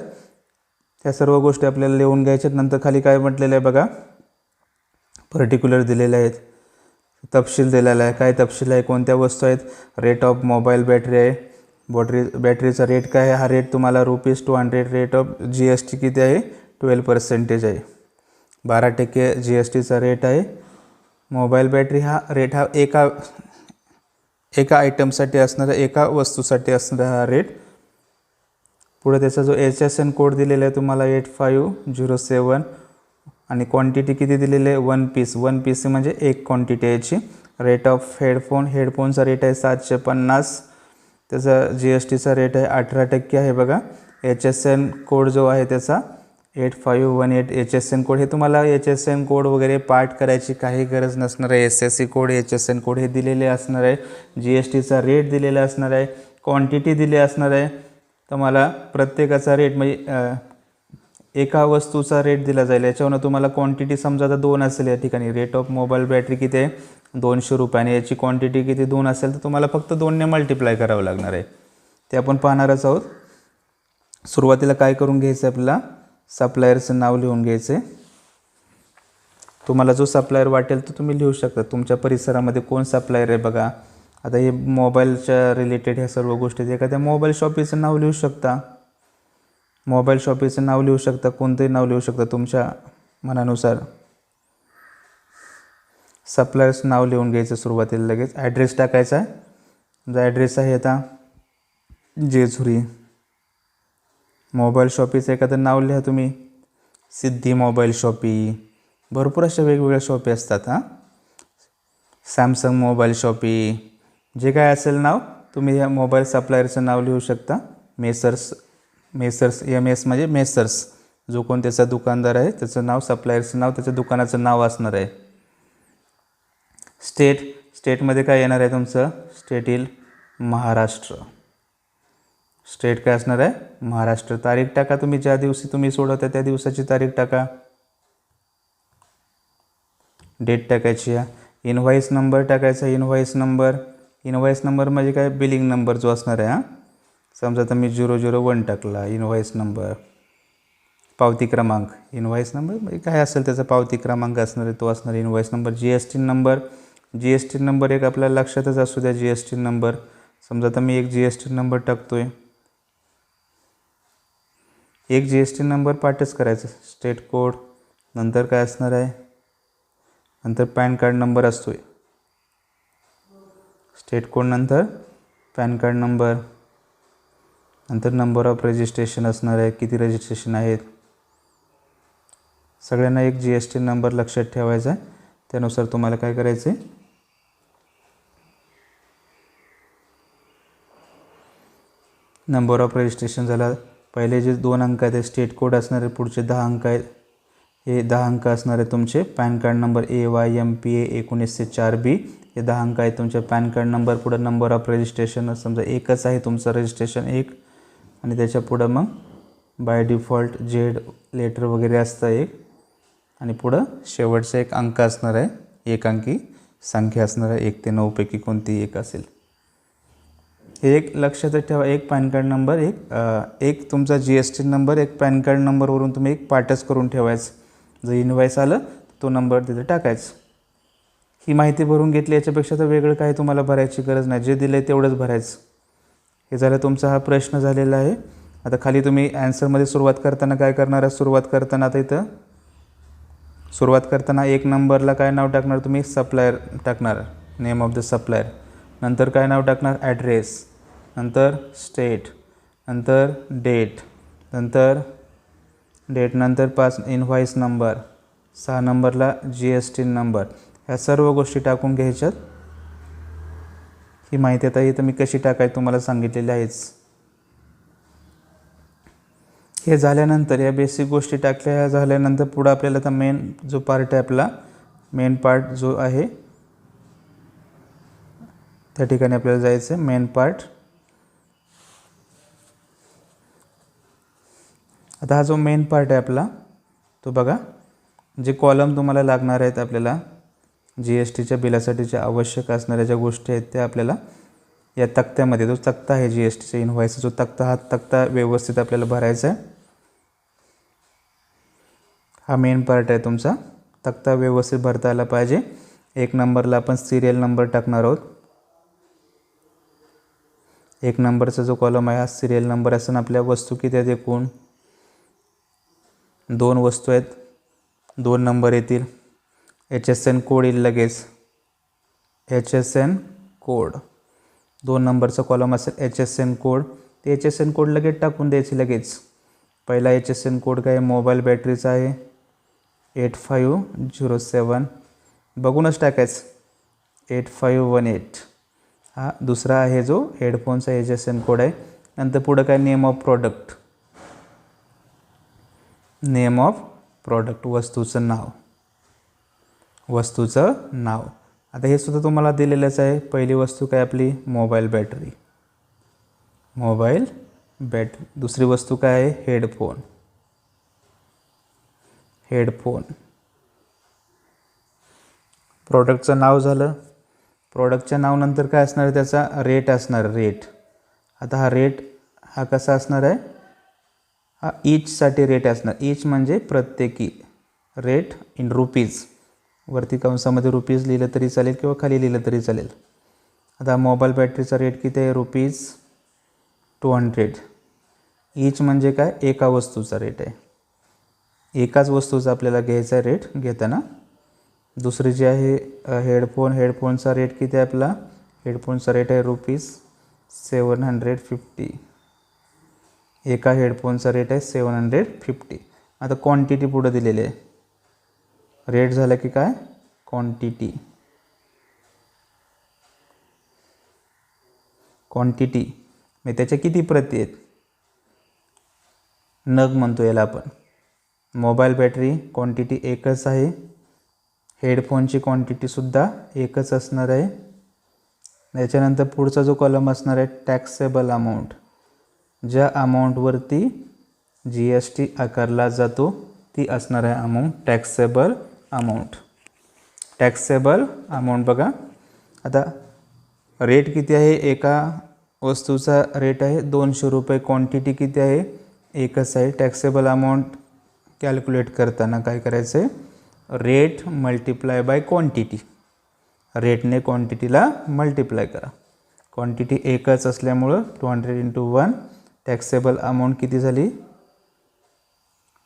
त्या सर्व गोष्टी आपल्याला लिहून घ्यायच्यात. नंतर खाली काय म्हटलेलं आहे बघा, पर्टिक्युलर दिलेले आहेत, तपशील दिलेला आहे. काय तपशील आहे, कोणत्या वस्तू आहेत, रेट ऑफ मोबाईल बॅटरी आहे, बॅटरीचा रेट काय आहे, हा रेट तुम्हाला ₹200. रेट ऑफ GST किती आहे, 12% आहे, 12% GSTचा रेट आहे. मोबाईल बॅटरी हा रेट हा एका आयटमसाठी असणारा, एका वस्तूसाठी असणारा हा रेट. पुढे त्याचा जो HSN कोड दिलेला आहे तुम्हाला 8507 आणि क्वांटिटी किती दिलेली आहे 1 पीस. 1 पीस म्हणजे एक क्वांटिटी याची. रेट ऑफ हेडफोनचा रेट आहे 750, त्याचा GSTचा रेट आहे 18% आहे बघा. HSN कोड जो आहे त्याचा 8518 HSN कोड. हे तुम्हाला HSN कोड वगैरे पाठ करायची काही गरज नसणार आहे. SSC कोड, HSN कोड हे दिलेले असणार आहे. GSTचा रेट दिलेला असणार आहे, क्वांटिटी दिली असणार आहे. तुम्हाला प्रत्येकाचा रेट म्हणजे एका वस्तूचा रेट दिला जाईल. याच्यावरून तुम्हाला क्वांटिटी समजा आता 2 असेल या ठिकाणी, रेट ऑफ मोबाईल बॅटरी किती आहे ₹200 आणि याची क्वांटिटी किती 2 असेल, तर तुम्हाला फक्त 2ने मल्टिप्लाय करावं लागणार आहे. ते आपण पाहणारच आहोत. सुरुवातीला काय करून घ्यायचं आहे आपल्याला, सप्लायरचं नाव लिहून घ्यायचं आहे. तुम्हाला जो सप्लायर वाटेल तो तुम्ही लिहू शकता. तुमच्या परिसरामध्ये कोण सप्लायर आहे बघा. आता हे मोबाईलच्या रिलेटेड ह्या सर्व गोष्टी, एखाद्या मोबाईल शॉपीचं नाव लिहू शकता, मोबाईल शॉपीचं नाव लिहू शकता, कोणतंही नाव लिहू शकता तुमच्या मनानुसार. सप्लायर्सचं नाव लिहून घ्यायचं सुरुवातीला. लगेच ॲड्रेस टाकायचा आहे. जो ॲड्रेस आहे आता जेजुरी. मोबाईल शॉपीचं एखादं नाव लिहा तुम्ही, सिद्धी मोबाईल शॉपी. भरपूर अशा वेगवेगळ्या शॉपी असतात हां. सॅमसंग मोबाईल शॉपी, जे काय असेल नाव तुम्ही या मोबाईल सप्लायरचं नाव लिहू शकता. मेसर्स MS म्हणजे मेसर्स, जो कोण त्याचा दुकानदार आहे त्याचं नाव, सप्लायरचं नाव, त्याच्या दुकानाचं नाव असणार आहे. स्टेटमध्ये काय येणार आहे तुमचं, स्टेट येईल महाराष्ट्र. स्टेट काय असणार आहे महाराष्ट्र. तारीख टाका तुम्ही, ज्या दिवशी तुम्ही सोडवता त्या दिवसाची तारीख टाका. डेट टाकायची आहे. इनव्हॉइस नंबर टाकायचा. इनव्हॉइस नंबर म्हणजे काय, बिलिंग नंबर जो असणार आहे हां. समजा आता मी 001 टाकला इनव्हॉइस नंबर. पावती क्रमांक, इनव्हॉइस नंबर म्हणजे काय असेल त्याचा पावती क्रमांक असणार आहे, तो असणार इनव्हॉइस नंबर. GST नंबर एक आपल्याला लक्षातच असू द्या. GST नंबर समजा आता मी एक GST नंबर टाकतोय, एक GST नंबर पाठच करायचा. स्टेट कोड, नंतर काय असणार आहे, नंतर पॅन कार्ड नंबर असतोय. स्टेट कोड नंतर पॅन कार्ड नंबर, नंतर नंबर ऑफ रजिस्ट्रेशन असणार आहे, किती रजिस्ट्रेशन आहेत. सगळ्यांना एक GST नंबर लक्षात ठेवायचा आहे. त्यानुसार तुम्हाला काय करायचं आहे, नंबर ऑफ रजिस्ट्रेशन झाला. पहिले जे 2 अंक आहेत ते स्टेट कोड असणार आहे, पुढचे 10 अंक आहेत हे 10 अंक असणार आहे तुमचे. Pan card number AYMPA 1904B हे 10 अंक आहेत तुमचे पॅन कार्ड नंबर. पुढं नंबर ऑफ रजिस्ट्रेशन समजा एकच आहे तुमचं रजिस्ट्रेशन 1, आणि त्याच्या पुढं मग बाय डिफॉल्ट Z लेटर वगैरे असतं 1, आणि पुढं शेवटचा एक अंक असणार आहे, एक अंकी संख्या असणार आहे. 1 ते 9 पैकी कोणती एक असेल. हे एक लक्षात ठेवा. एक पॅन कार्ड नंबर, एक तुमचा GST नंबर, एक पॅन कार्ड नंबरवरून तुम्ही एक पाठच करून ठेवायचं. जर इनव्हॉइस आलं तो नंबर तिथे टाकायचं. ही माहिती भरून घेतली, याच्यापेक्षा तर वेगळं काही तुम्हाला भरायची गरज नाही. जे दिलं आहे तेवढंच भरायचं. हे झालं तुमचा हा प्रश्न झालेला आहे. आता खाली तुम्ही ॲन्सरमध्ये सुरुवात करताना काय करणार आहे, सुरुवात करताना आता इथं सुरुवात करताना 1 नंबरला काय नाव टाकणार तुम्ही, सप्लायर टाकणार, नेम ऑफ द सप्लायर. नंतर काय नाव टाकणार, ॲड्रेस. नंतर स्टेट. नंतर डेट. नंतर नंतर 5 इनव्हॉइस नंबर. 6 नंबरला GST नंबर. ह्या सर्व गोष्टी टाकून घ्यायच्यात. ही माहिती आता इथं मी कशी टाकायची तुम्हाला सांगितलेली आहेच. हे झाल्यानंतर या बेसिक गोष्टी टाकल्या झाल्यानंतर पुढं आपल्याला आता मेन जो पार्ट आहे आपला, मेन पार्ट जो आहे त्या ठिकाणी आपल्याला जायचं आहे. Main part. आता हा जो मेन पार्ट आहे आपला तो बघा, जे कॉलम तुम्हाला लागणार आहेत आपल्याला GSTच्या बिलासाठीच्या आवश्यक असणाऱ्या ज्या गोष्टी आहेत त्या आपल्याला या तक्त्यामध्ये, जो तक्ता आहे GSTच्या इनव्हॉइसचा जो तक्ता, हा तक्ता व्यवस्थित आपल्याला भरायचा आहे. हा मेन पार्ट आहे तुमचा. तक्ता व्यवस्थित भरता आला पाहिजे. 1 नंबरला आपण सिरियल नंबर टाकणार आहोत. 1 नंबरचा जो कॉलम आहे हा सिरियल नंबर असून आपल्या वस्तू किती आहेत एकूण 2 वस्तू आहेत, 2 नंबर येतील. HSN कोड येईल लगेच. HSN कोड 2 नंबरचा कॉलम असेल HSN कोड. ते HSN कोड लगेच टाकून द्यायचे लगेच. पहिला HSN कोड काय मोबाईल बॅटरीचा आहे 8507, बघूनच टाकायचं 8518. हा दुसरा आहे जो हेडफोनचा HSN कोड आहे. नंतर पुढं काय name of product, name of product वस्तूचं नाव, वस्तूचं नाव. आता हे सुद्धा तुम्हाला दिलेलंच आहे. पहिली वस्तू काय आपली मोबाईल बॅटरी, मोबाईल बॅटरी. दुसरी वस्तू काय आहे हेडफोन, हेडफोन. प्रॉडक्टचं नाव झालं. प्रॉडक्टच्या नावानंतर काय असणार आहे त्याचा रेट असणार, रेट. आता हा रेट हा कसा असणार आहे, हा ईचसाठी रेट असणार. ईच म्हणजे प्रत्येकी. रेट इन रुपीज, वरती कंसामध्ये रुपीज लिहिलं तरी चालेल किंवा खाली लिहिलं तरी चालेल. आता मोबाईल बॅटरीचा रेट किती आहे ₹200. ईच म्हणजे काय, एका वस्तूचा रेट आहे. एकाच वस्तूचा आपल्याला घ्यायचा आहे रेट घेताना. दुसरी जी आहे हेडफोन, हेडफोनचा रेट किती आहे आपला, हेडफोनचा रेट आहे ₹750. एका हेडफोनचा रेट आहे 750. आता क्वांटिटी पुढे दिलेली आहे. रेट झाला की काय क्वांटिटी, क्वांटिटी म्हणजे त्याच्या किती प्रती आहेत, नग म्हणतो याला आपण. मोबाईल बॅटरी क्वांटिटी एकच आहे. हेडफोनची क्वांटिटीसुद्धा एकच असणार आहे. याच्यानंतर पुढचा जो कॉलम असणार आहे टॅक्सेबल अमाऊंट, ज्या अमाऊंटवरती GST आकारला जातो ती असणार आहे amount, taxable amount. Taxable amount बघा. आता रेट किती आहे, एका वस्तूचा रेट आहे ₹200. क्वांटिटी किती आहे, एकच आहे. टॅक्सेबल अमाऊंट कॅल्क्युलेट करताना काय करायचं आहे, रेट मल्टिप्लाय बाय क्वांटिटी. रेटने क्वांटिटीला मल्टिप्लाय करा. क्वांटिटी एकच असल्यामुळं 200 × 1. टॅक्सेबल अमाऊंट किती झाली,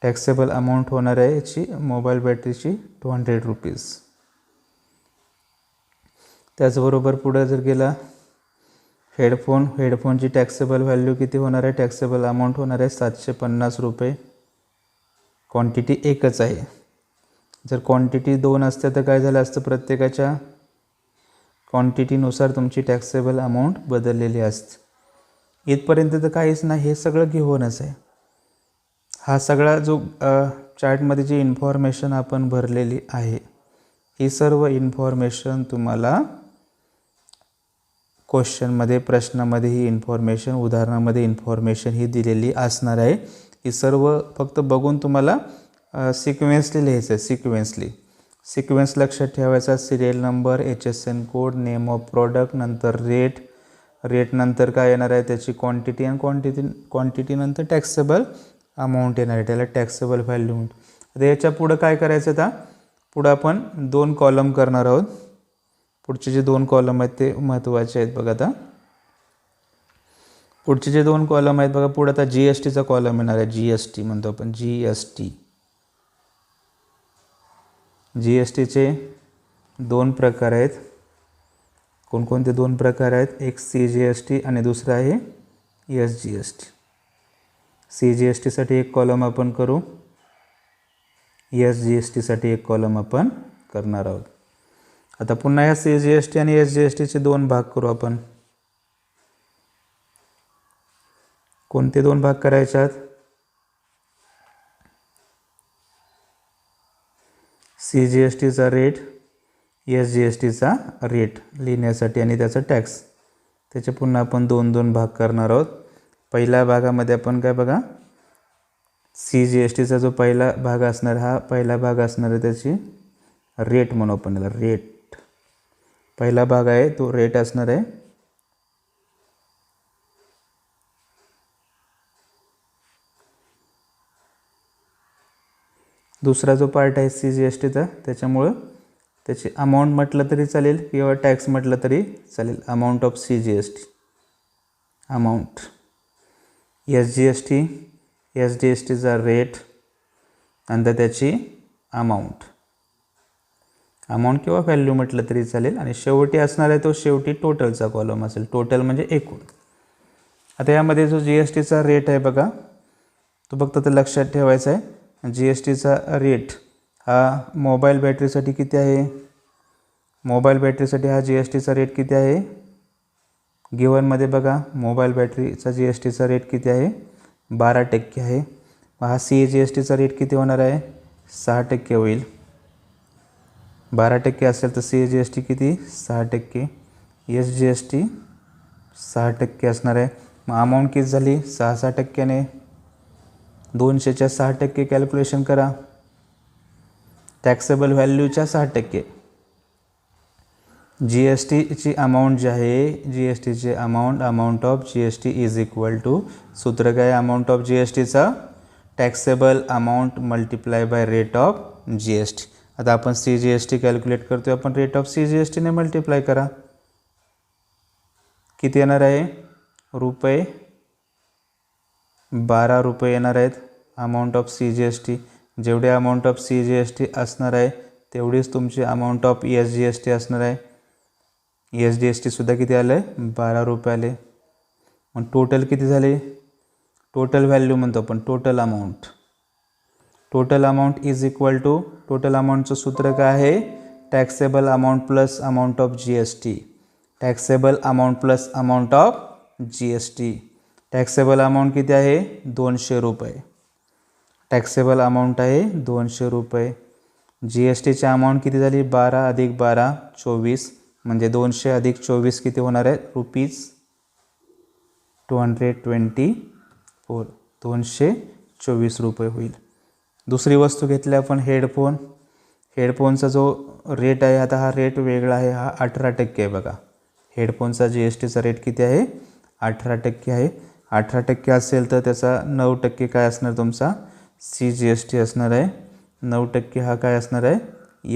टॅक्सेबल अमाऊंट होणार आहे याची मोबाईल बॅटरीची ₹200. त्याचबरोबर पुढे जर गेला हेडफोन, हेडफोनची टॅक्सेबल व्हॅल्यू किती होणार आहे, टॅक्सेबल अमाऊंट होणार आहे ₹750. क्वांटिटी एकच आहे. जर क्वांटिटी 2 असते तर काय झालं असतं, प्रत्येकाच्या क्वांटिटीनुसार तुमची टॅक्सेबल अमाऊंट बदललेली असते. इथपर्यंत तर काहीच नाही, हे सगळं घेऊनच आहे. हा सगळा जो चार्टमध्ये जी इन्फॉर्मेशन आपण भरलेली आहे ही सर्व इन्फॉर्मेशन तुम्हाला क्वेश्चनमध्ये, प्रश्नामध्ये ही इन्फॉर्मेशन, उदाहरणामध्ये इन्फॉर्मेशन ही दिलेली असणार आहे. ही सर्व फक्त बघून तुम्हाला सिक्वेन्सली लिहायचं आहे. सिक्वेन्स लक्षात ठेवायचा. Serial number, HSN code, name of product, नंतर रेट, रेट नंतर काय येणार आहे त्याची क्वांटिटी, आणि क्वांटिटी नंतर टॅक्सेबल अमाऊंट येणार आहे, त्याला टॅक्सेबल व्हॅल्यू. आता याच्या पुढं काय करायचं, आता पुढं आपण 2 कॉलम करणार आहोत. पुढचे जे 2 कॉलम आहेत ते महत्त्वाचे आहेत बघा. आता पुढचे जे दोन कॉलम आहेत बघा, पुढे आता जी एस टीचा कॉलम येणार आहे. जी एस टी म्हणतो आपण, G S T. G S टीचे दोन प्रकार आहेत. कोणकोणते दोन प्रकार आहेत? एक सी जी एस टी आणि दुसरा आहे S G S T. C G S टीसाठी एक कॉलम आपण करू, एस जी एस टीसाठी एक कॉलम आपण करणार आहोत. आता पुन्हा या सी जी एस टी आणि एस जी एस टीचे दोन भाग करू आपण. कोणते दोन भाग करायचे आहेत? सी जी एस टीचा रेट, एस जी एस टीचा रेट लिहिण्यासाठी आणि त्याचा टॅक्स, त्याचे पुन्हा आपण दोन दोन भाग करणार आहोत. पहिल्या भागामध्ये आपण काय बघा, सी जी एस टीचा जो पहिला भाग असणार, हा पहिला भाग असणार आहे त्याची रेट म्हणू आपण याला, रेट. पहिला भाग आहे तो रेट असणार आहे. दुसरा जो पार्ट आहे सी जी एस टीचा, त्याच्यामुळं त्याची अमाऊंट म्हटलं तरी चालेल किंवा टॅक्स म्हटलं तरी चालेल. Amount of C G S T, amount. S G S T, S G S टीचा रेट, नंतर त्याची अमाऊंट. अमाऊंट किंवा व्हॅल्यू म्हटलं तरी चालेल. आणि शेवटी असणार आहे तो शेवटी टोटलचा कॉलम असेल. टोटल म्हणजे एकूण. आता यामध्ये जो जी एस टीचा रेट आहे बघा, तो फक्त ते लक्षात ठेवायचा आहे. जी एस टीचा रेट हा मोबाईल बॅटरीसाठी किती आहे? मोबाईल बॅटरीसाठी हा जी एस टीचा रेट किती आहे? गिवनमध्ये बघा, मोबाईल बॅटरीचा जी एस टीचा रेट किती आहे? 12% आहे. हा सी जी एस टीचा रेट किती होणार आहे? 6% होईल. 12% असेल तर सी जी एस टी किती? 6%. एस जी एस टी 6% असणार आहे. मग अमाऊंट किती झाली? 6%. 200च्या 6% कॅल्क्युलेशन करा. टॅक्सेबल व्हॅल्यूच्या 6%. जी एस टीची अमाऊंट जी आहे, जी एस टीची amount of G S T is equal to, सूत्र काय? अमाऊंट ऑफ जी एस टीचा taxable amount multiply by rate of G S T. आता आपण C G S T calculate करतो आहे, आपण rate of C G S टीने multiply करा. किती येणार आहे? रुपये 12 येणार आहेत amount of C G S T. जेवढे amount of C G S T असणार आहे तेवढीच तुमची amount of S G S T असणार आहे. एस जी एस टीसुद्धा किती आलं आहे? 12 आले. मग टोटल किती झाले? टोटल व्हॅल्यू म्हणतो आपण, total amount. Total amount is equal to, total अमाऊंटचं सूत्र काय आहे? Taxable amount plus amount of G S T. Taxable amount plus amount of G S T. Taxable amount किती आहे? 200 रुपये. टॅक्सेबल अमाऊंट आहे 200 रुपये. जी एस टीची अमाऊंट किती झाली? 12 अधिक 12 24. म्हणजे 200 अधिक 24 किती होणार आहे? रुपीज 224. 224 रुपये होईल. दुसरी वस्तू घेतली आपण, हेडफोन. हेडफोनचा जो रेट आहे, आता हा रेट वेगळा आहे, हा 18% आहे बघा. हेडफोनचा जी एस टीचा रेट किती आहे? 18% आहे. 18% असेल तर त्याचा 9% काय असणार तुमचा? सी जी एस टी असणार आहे. 9% हा काय असणार आहे?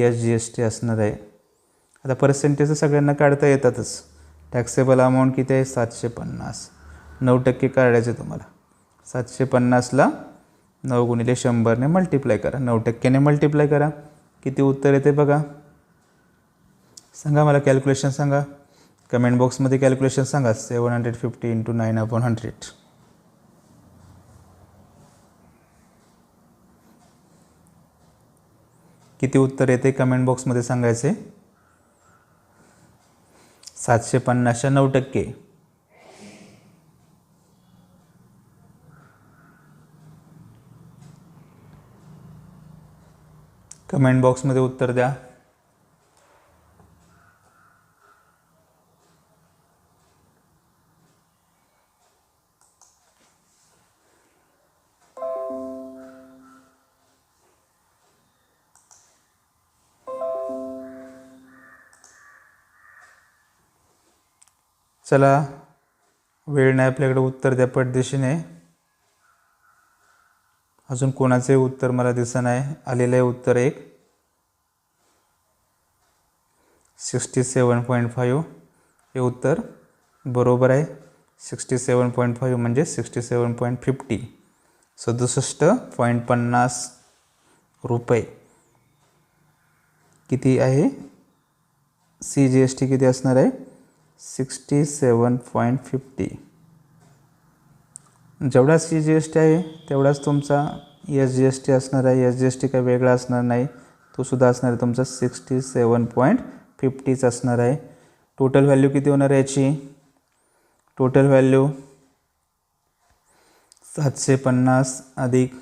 एस जी एस टी असणार आहे. आता पर्सेंटेज सगळ्यांना काढता येतातच. टॅक्सेबल अमाऊंट किती आहे? 750. 9% काढायचे तुम्हाला. 750ला 9 गुणिले 100ने मल्टिप्लाय करा. 9%ने मल्टिप्लाय करा. किती उत्तर येते बघा? सांगा मला, कॅल्क्युलेशन सांगा. कमेंट बॉक्समध्ये कॅल्क्युलेशन सांगा. 750 इंटू 9/100. किती उत्तर येते कमेंट बॉक्समध्ये सांगायचे. 750च्या 9%. कमेंट बॉक्समध्ये उत्तर द्या. चला, वेळ नाही आपल्याकडे, उत्तर द्या पटदिशीने. अजून कोणाचे उत्तर मला दिसत नाही. आलेलं आहे उत्तर एक, 67.5. हे उत्तर बरोबर आहे. 67.5 म्हणजे 67.50 67.50 रुपये किती आहे CGST किती असणार आहे 67.50 जेवढा CGST आहे तेवढाच तुमचा SGST असणार आहे SGST काही वेगळा असणार नाही तो सुद्धा असणार आहे तुमचा 67.50 असणार आहे टोटल व्हॅल्यू किती होणार आहे याची टोटल व्हॅल्यू 750 अधिक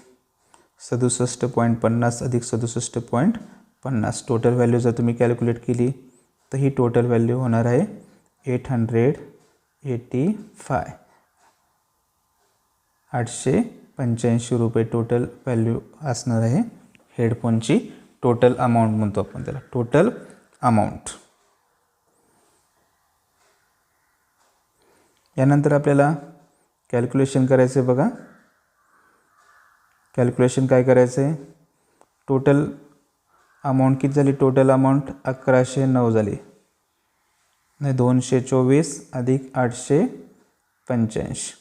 67.50 अधिक 67.50 टोटल व्हॅल्यू जर तुम्ही कॅल्क्युलेट केली तर ही टोटल व्हॅल्यू होणार आहे 885 रुपये टोटल व्हॅल्यू असणार आहे हेडफोनची टोटल अमाऊंट म्हणतो आपण त्याला टोटल अमाऊंट यानंतर आपल्याला कॅल्क्युलेशन करायचं आहे बघा कॅल्क्युलेशन काय करायचं आहे टोटल अमाऊंट किती झाली टोटल अमाऊंट 1109 झाली नाही 224 अधिक 885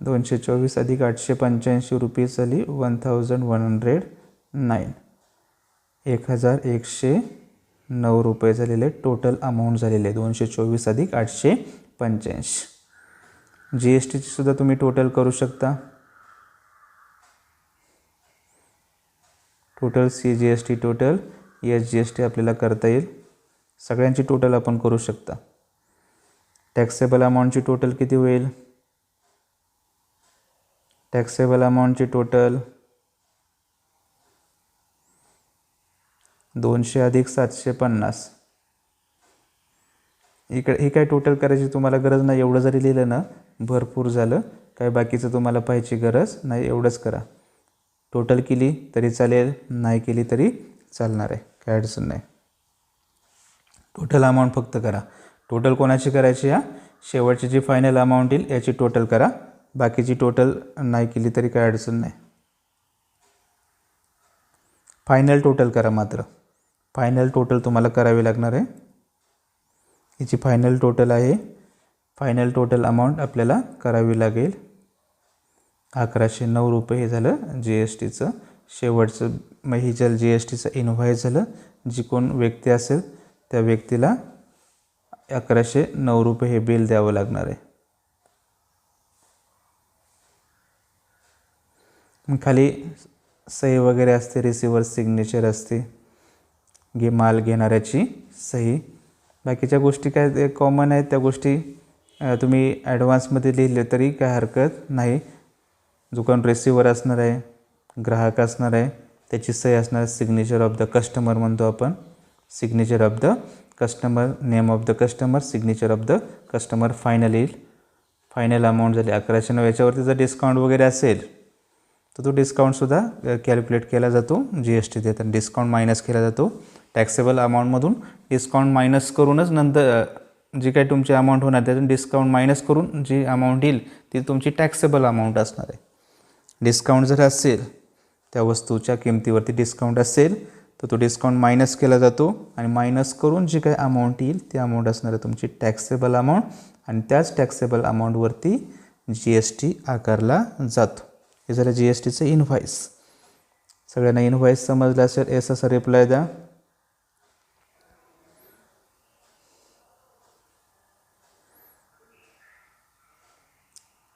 224 अधिक 885 रुपीज झाली 1109 1109 रुपये झालेले टोटल अमाऊंट झालेले 224 अधिक 885 GST ची सुद्धा तुम्ही टोटल करू शकता टोटल CGST टोटल SGST आपल्याला करता येईल सगळ्यांची टोटल आपण करू शकता टॅक्सेबल अमाऊंटची टोटल किती होईल टॅक्सेबल अमाऊंटची टोटल 200 अधिक 750 इकडे हे काय टोटल करायची तुम्हाला गरज नाही एवढं जरी लिहिलं ना भरपूर झालं काय बाकीचं तुम्हाला पाहायची गरज नाही एवढंच करा टोटल केली तरी चालेल नाही केली तरी चालणार आहे काय अडचण नाही टोटल अमाऊंट फक्त करा टोटल कोणाची करायची या शेवटची जी फायनल अमाऊंट येईल याची टोटल करा बाकीची टोटल नाही केली तरी काय अडचण नाही फायनल टोटल करा मात्र फायनल टोटल तुम्हाला करावी लागणार आहे याची फायनल टोटल आहे फायनल टोटल अमाऊंट आपल्याला करावी लागेल 1109 रुपये हे झालं GSTचं शेवटचं मग ही जर GSTचं इनव्हॉइस झालं जी कोण व्यक्ती असेल त्या व्यक्तीला 1109 रुपये हे बिल द्यावं लागणार आहे मग खाली सही वगैरे असते रिसिव्हर सिग्नेचर असते माल घेणाऱ्याची सही बाकीच्या गोष्टी काय कॉमन आहेत त्या गोष्टी तुम्ही ॲडव्हान्समध्ये लिहिले तरी काय हरकत नाही जो कोण रिसिव्हर असणार आहे ग्राहक असणार आहे त्याची सही असणार सिग्नेचर ऑफ द कस्टमर म्हणतो आपण signature of the customer name of the customer signature of the customer final येईल फायनल अमाऊंट झाली 1109 याच्यावरती जर डिस्काउंट वगैरे असेल तर तो डिस्काउंटसुद्धा कॅल्क्युलेट केला जातो GST देताना डिस्काउंट मायनस केला जातो टॅक्सेबल अमाऊंटमधून डिस्काउंट मायनस करूनच नंतर जी काही तुमची अमाऊंट होणार त्यातून डिस्काउंट मायनस करून जी अमाऊंट येईल ती तुमची टॅक्सेबल अमाऊंट असणार आहे डिस्काउंट जर असेल त्या वस्तूच्या किमतीवरती डिस्काउंट असेल तर तो डिस्काउंट मायनस केला जातो आणि मायनस करून जी काही अमाऊंट येईल ती अमाऊंट असणार आहे तुमची टॅक्सेबल अमाऊंट आणि त्याच टॅक्सेबल अमाऊंटवरती GST आकारला जातो हे झालं GSTचं इनव्हॉइस सगळ्यांना इनव्हॉइस समजलं असेल एस असा रिप्लाय द्या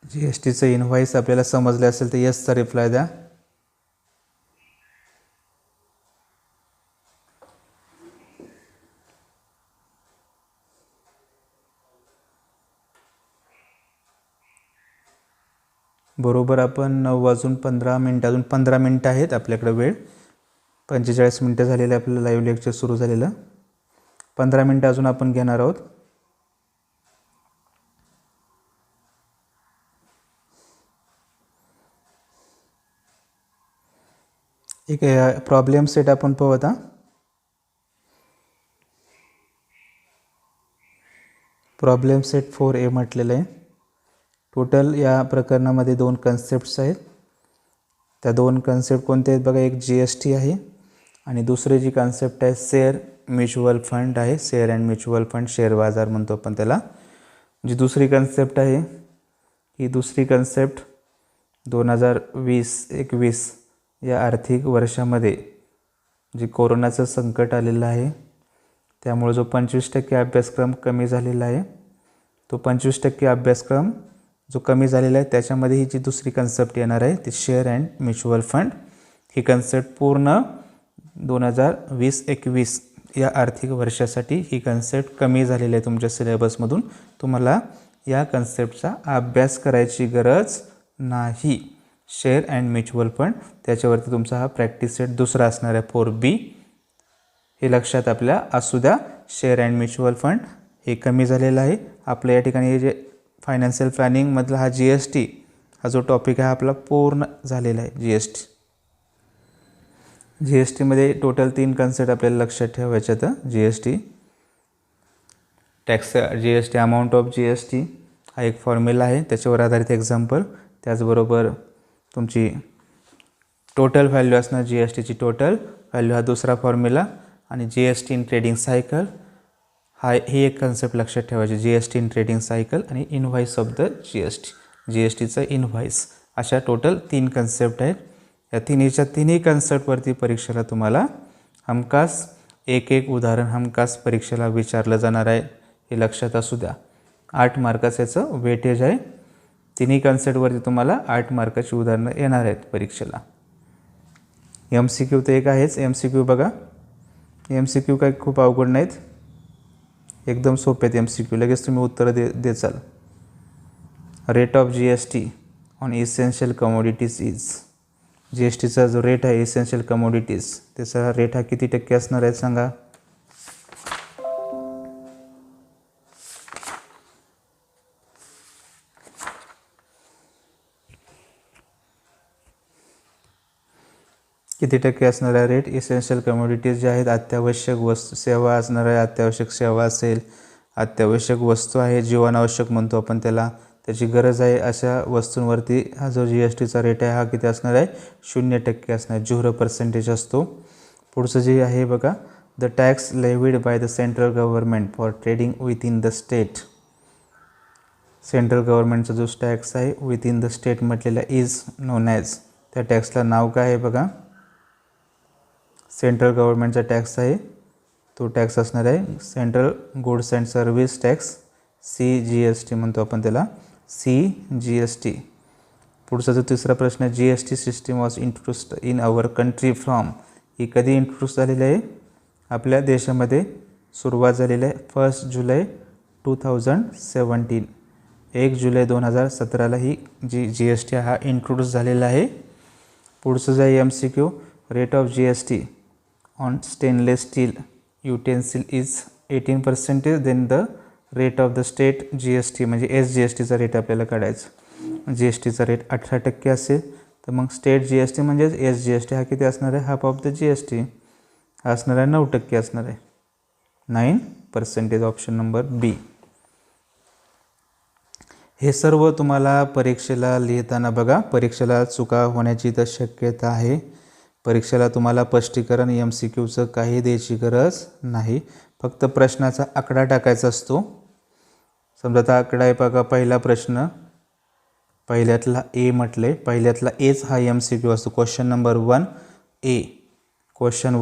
GSTचं इनव्हॉइस आपल्याला समजलं असेल तर येसचा रिप्लाय द्या बरोबर आपण 9:15 अजून 15 मिनटं आहेत आपल्याकडे वेळ 45 मिनटं झालेले आपल्याला लाईव्ह लेक्चर सुरू झालेलं 15 मिनटं अजून आपण घेणार आहोत एक प्रॉब्लेम सेट आपण पाहू आता प्रॉब्लेम सेट 4A म्हटलेलं आहे टोटल या प्रकरणामध्ये 2 कन्सेप्ट्स आहेत त्या 2 कन्सेप्ट कोणते आहेत बघा एक GST आहे आणि दुसरी जी कन्सेप्ट आहे शेअर म्युच्युअल फंड आहे share and mutual fund share बाजार म्हणतो आपण त्याला जी दुसरी कन्सेप्ट आहे ही दुसरी कन्सेप्ट 2020-21 या आर्थिक वर्षामध्ये जे कोरोनाचं संकट आलेलं आहे त्यामुळे जो 25% अभ्यासक्रम कमी झालेला आहे, तो 25% अभ्यासक्रम जो कमी झालेला आहे त्याच्यामध्ये ही जी दुसरी कन्सेप्ट येणार आहे ती share and mutual fund. He concept पूर्ण 2020-21 या आर्थिक वर्षासाठी ही कन्सेप्ट कमी झालेली आहे तुमच्या सिलेबसमधून. तुम्हाला या कन्सेप्टचा अभ्यास करायची गरज नाही. शेअर अँड म्युच्युअल फंड त्याच्यावरती तुमचा हा प्रॅक्टिस सेट दुसरा असणार आहे 4B. हे लक्षात आपल्या असू द्या. शेअर अँड म्युच्युअल फंड हे कमी झालेलं आहे. आपल्या या ठिकाणी जे फायनान्शियल प्लॅनिंगमधला हा GST हा जो टॉपिक आहे आपला पूर्ण झालेला आहे. GSTमध्ये टोटल 3 कन्सेप्ट आपल्याला लक्षात ठेवायचे आहेत. GST tax, GST amount of GST हा एक फॉर्म्युला आहे, त्याच्यावर आधारित एक्झाम्पल. त्याचबरोबर तुमची टोटल व्हॅल्यू असणार GSTची टोटल व्हॅल्यू हा दुसरा फॉर्म्युला. आणि GST इन ट्रेडिंग सायकल ही एक कन्सेप्ट लक्षात ठेवायची. GST इन ट्रेडिंग सायकल आणि इनव्हॉइस ऑफ द GSTचं इनव्हॉइस, अशा टोटल 3 कन्सेप्ट आहेत. या तिन्ही कन्सेप्टवरती परीक्षेला तुम्हाला हमखास एक उदाहरण हमखास परीक्षेला विचारलं जाणार आहे. हे लक्षात असू द्या. 8 मार्काचं याचं वेटेज आहे. तिन्ही कन्सेप्टवरती तुम्हाला 8 मार्काची उदाहरणं येणार आहेत परीक्षेला. MCQ तर एक आहेच. MCQ बघा, MCQ काही खूप अवघड नाहीत, एकदम सोपे आहेत MCQ. लगेच तुम्ही उत्तरं देचाल. Rate of GST on essential commodities is. GSTचा जो रेट आहे इसेन्शियल कमोडिटीज त्याचा रेट हा किती टक्के असणार आहे सांगा. किती टक्के असणार आहे रेट. इसेन्शियल कमोडिटीज जे आहेत अत्यावश्यक वस्तू सेवा असणार आहे. अत्यावश्यक सेवा असेल, अत्यावश्यक वस्तू आहे, जीवनावश्यक म्हणतो आपण त्याला, त्याची गरज आहे अशा वस्तूंवरती हा जो GSTचा रेट आहे हा किती असणार आहे 0% असणार आहे. 0% असतो. पुढचं जे आहे बघा, the tax levied by the central government for trading within the state. Central गव्हर्नमेंटचा जो टॅक्स आहे विथ इन द स्टेट म्हटलेला इज नोन ॲज. त्या टॅक्सला नाव काय आहे बघा, सेंट्रल गव्हर्नमेंटचा टॅक्स आहे तो टॅक्स असणार आहे central goods and service tax, CGST म्हणतो आपण त्याला, CGST. पुढचा जो तिसरा प्रश्न आहे, GST system was introduced in our country from. ही कधी इंट्रोड्यूस झालेली आहे आपल्या देशामध्ये, सुरुवात झालेली आहे 1 जुलै 2017. 1 जुलै 2017ला ही GST हा इंट्रोड्यूस झालेला आहे. पुढचं जे MCQ, rate of GST on stainless steel utensil is 18%. Then the rate of the state GST म्हणजे SGSTचा रेट आपल्याला काढायचा. GSTचा रेट 18% असेल तर मग स्टेट GST म्हणजेच SGST हा किती असणार आहे, हाफ ऑफ द GST हा असणार आहे 9% असणार आहे. 9% ऑप्शन नंबर B. हे सर्व तुम्हाला परीक्षेला लिहिताना बघा, परीक्षेला चुका होण्याची तर शक्यता आहे. परीक्षेला तुम्हाला स्पष्टीकरण MCQचं काही द्यायची गरज नाही, फक्त प्रश्नाचा आकडा टाकायचा असतो. समजा आता आकडा आहे बघा, पहिला प्रश्न पहिल्यातला A म्हटले, पहिल्यातला Aच हा MCQ असतो. Question number 1A. Question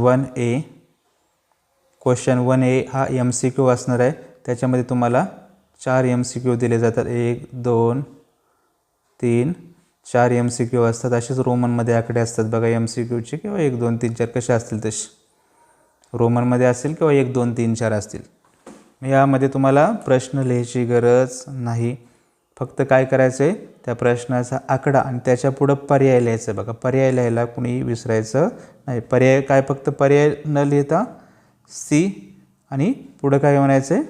1A हा MCQ असणार आहे. त्याच्यामध्ये तुम्हाला 4 MCQ दिले जातात. 1 2 3 4 MCQ असतात. असेच रोमनमध्ये आकडे असतात बघा MCQचे, किंवा 1 2 3 4 कसे असतील तसे रोमनमध्ये असेल किंवा 1 2 3 4 असतील. यामध्ये तुम्हाला प्रश्न लिहायची गरज नाही, फक्त काय करायचं आहे त्या प्रश्नाचा आकडा आणि त्याच्या पुढं पर्याय लिहायचं. बघा पर्याय लिहायला कुणी विसरायचं नाही. पर्याय काय, फक्त पर्याय न लिहिता C आणि पुढं काय म्हणायचं आहे,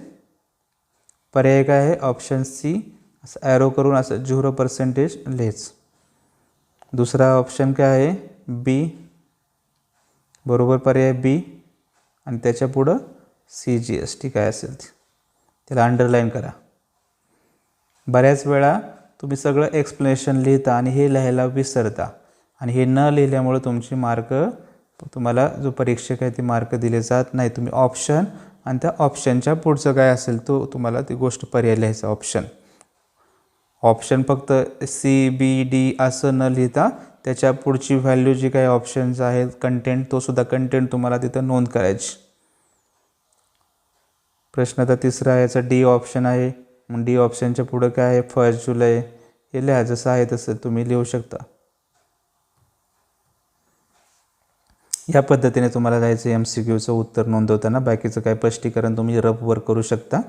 पर्याय काय आहे ऑप्शन C असं ॲरो करून असं 0% लिहायचं. दुसरा ऑप्शन काय आहे B, बरोबर पर्याय B आणि त्याच्या पुढं CGST काय असेल त्याला अंडरलाईन करा. बऱ्याच वेळा तुम्ही सगळं एक्सप्लेनेशन लिहिता आणि हे लिहायला विसरता, आणि हे न लिहिल्यामुळे तुमचे मार्क, तुम्हाला जो परीक्षक आहे ते मार्क दिले जात नाही. तुम्ही ऑप्शन आणि त्या ऑप्शनच्या पुढचं काय असेल तो तुम्हाला ती गोष्ट पर्याय लिहायचा. ऑप्शन फक्त CBD असं न लिहिता त्याच्या पुढची व्हॅल्यू जी काही ऑप्शन्स आहेत कंटेंट, तो सुद्धा कंटेंट तुम्हाला तिथं नोंद करायची. प्रश्न आता तिसरा आहे, याचा डी ऑप्शन आहे. मग डी ऑप्शनच्या पुढं काय आहे, 1 जुलै हे लिहा, जसं आहे तसं तुम्ही लिहू शकता. या पद्धतीने तुम्हाला जायचं MCQचं उत्तर नोंदवताना. बाकीचं काय स्पष्टीकरण तुम्ही रफवर करू शकता.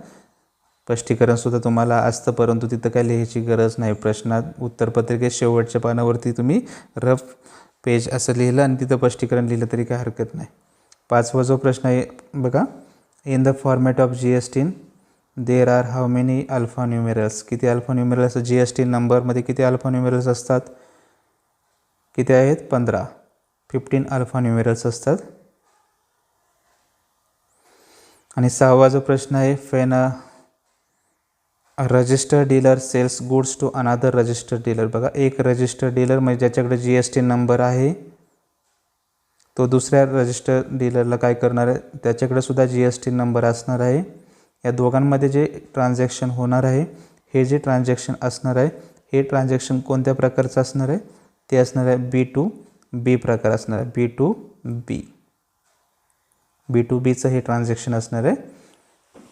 स्पष्टीकरणसुद्धा तुम्हाला असतं, परंतु तिथं काय लिहायची गरज नाही. प्रश्नात उत्तरपत्रिकेत शेवटच्या पानावरती तुम्ही रफ पेज असं लिहिलं आणि तिथं स्पष्टीकरण लिहिलं तरी काय हरकत नाही. 5वा जो प्रश्न आहे बघा, in the format of GST there are how many alpha numerals. किती अल्फा न्यूमेरल्स GST नंबरमध्ये किती अल्फा न्यूमेरल्स असतात? किती आहेत? 15 अल्फा न्यूमेरल्स असतात. आणि 6वा जो प्रश्न आहे, when registered dealer sells goods to another registered dealer. बघा, एक रजिस्टर्ड डीलर म्हणजे ज्याच्याकडे GST नंबर आहे तो दुसऱ्या रजिस्टर्ड डीलरला काय करणार आहे, त्याच्याकडे सुद्धा GST नंबर असणार आहे. या दोघांमध्ये जे ट्रान्झॅक्शन होणार आहे, हे जे ट्रान्झॅक्शन असणार आहे, हे ट्रान्झॅक्शन कोणत्या प्रकारचं असणार आहे? ते असणार आहे B2B प्रकार असणार आहे. B2Bचं हे ट्रान्झॅक्शन असणार आहे.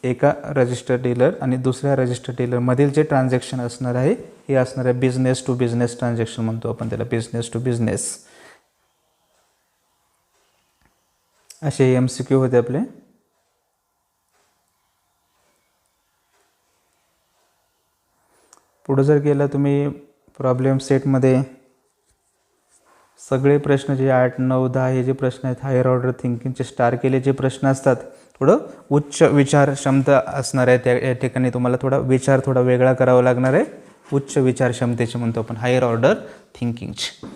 एका रजिस्टर्ड डीलर आणि दुसऱ्या रजिस्टर्ड डीलरमधील जे ट्रान्झॅक्शन असणार आहे हे असणार आहे बिझनेस टू बिझनेस ट्रान्झॅक्शन म्हणतो आपण त्याला, बिझनेस टू बिझनेस. असे MCQ होते आपले. पुढे जर गेला तुम्ही प्रॉब्लेम सेटमध्ये, सगळे प्रश्न जे 8, 9, 10 हे जे प्रश्न आहेत हायर ऑर्डर थिंकिंगचे स्टार केले जे प्रश्न असतात, थोडं उच्च विचार क्षमता असणार आहे. त्या ठिकाणी तुम्हाला थोडा विचार थोडा वेगळा करावा लागणार आहे. उच्च विचार क्षमतेचे म्हणतो आपण, हायर ऑर्डर थिंकिंगचे.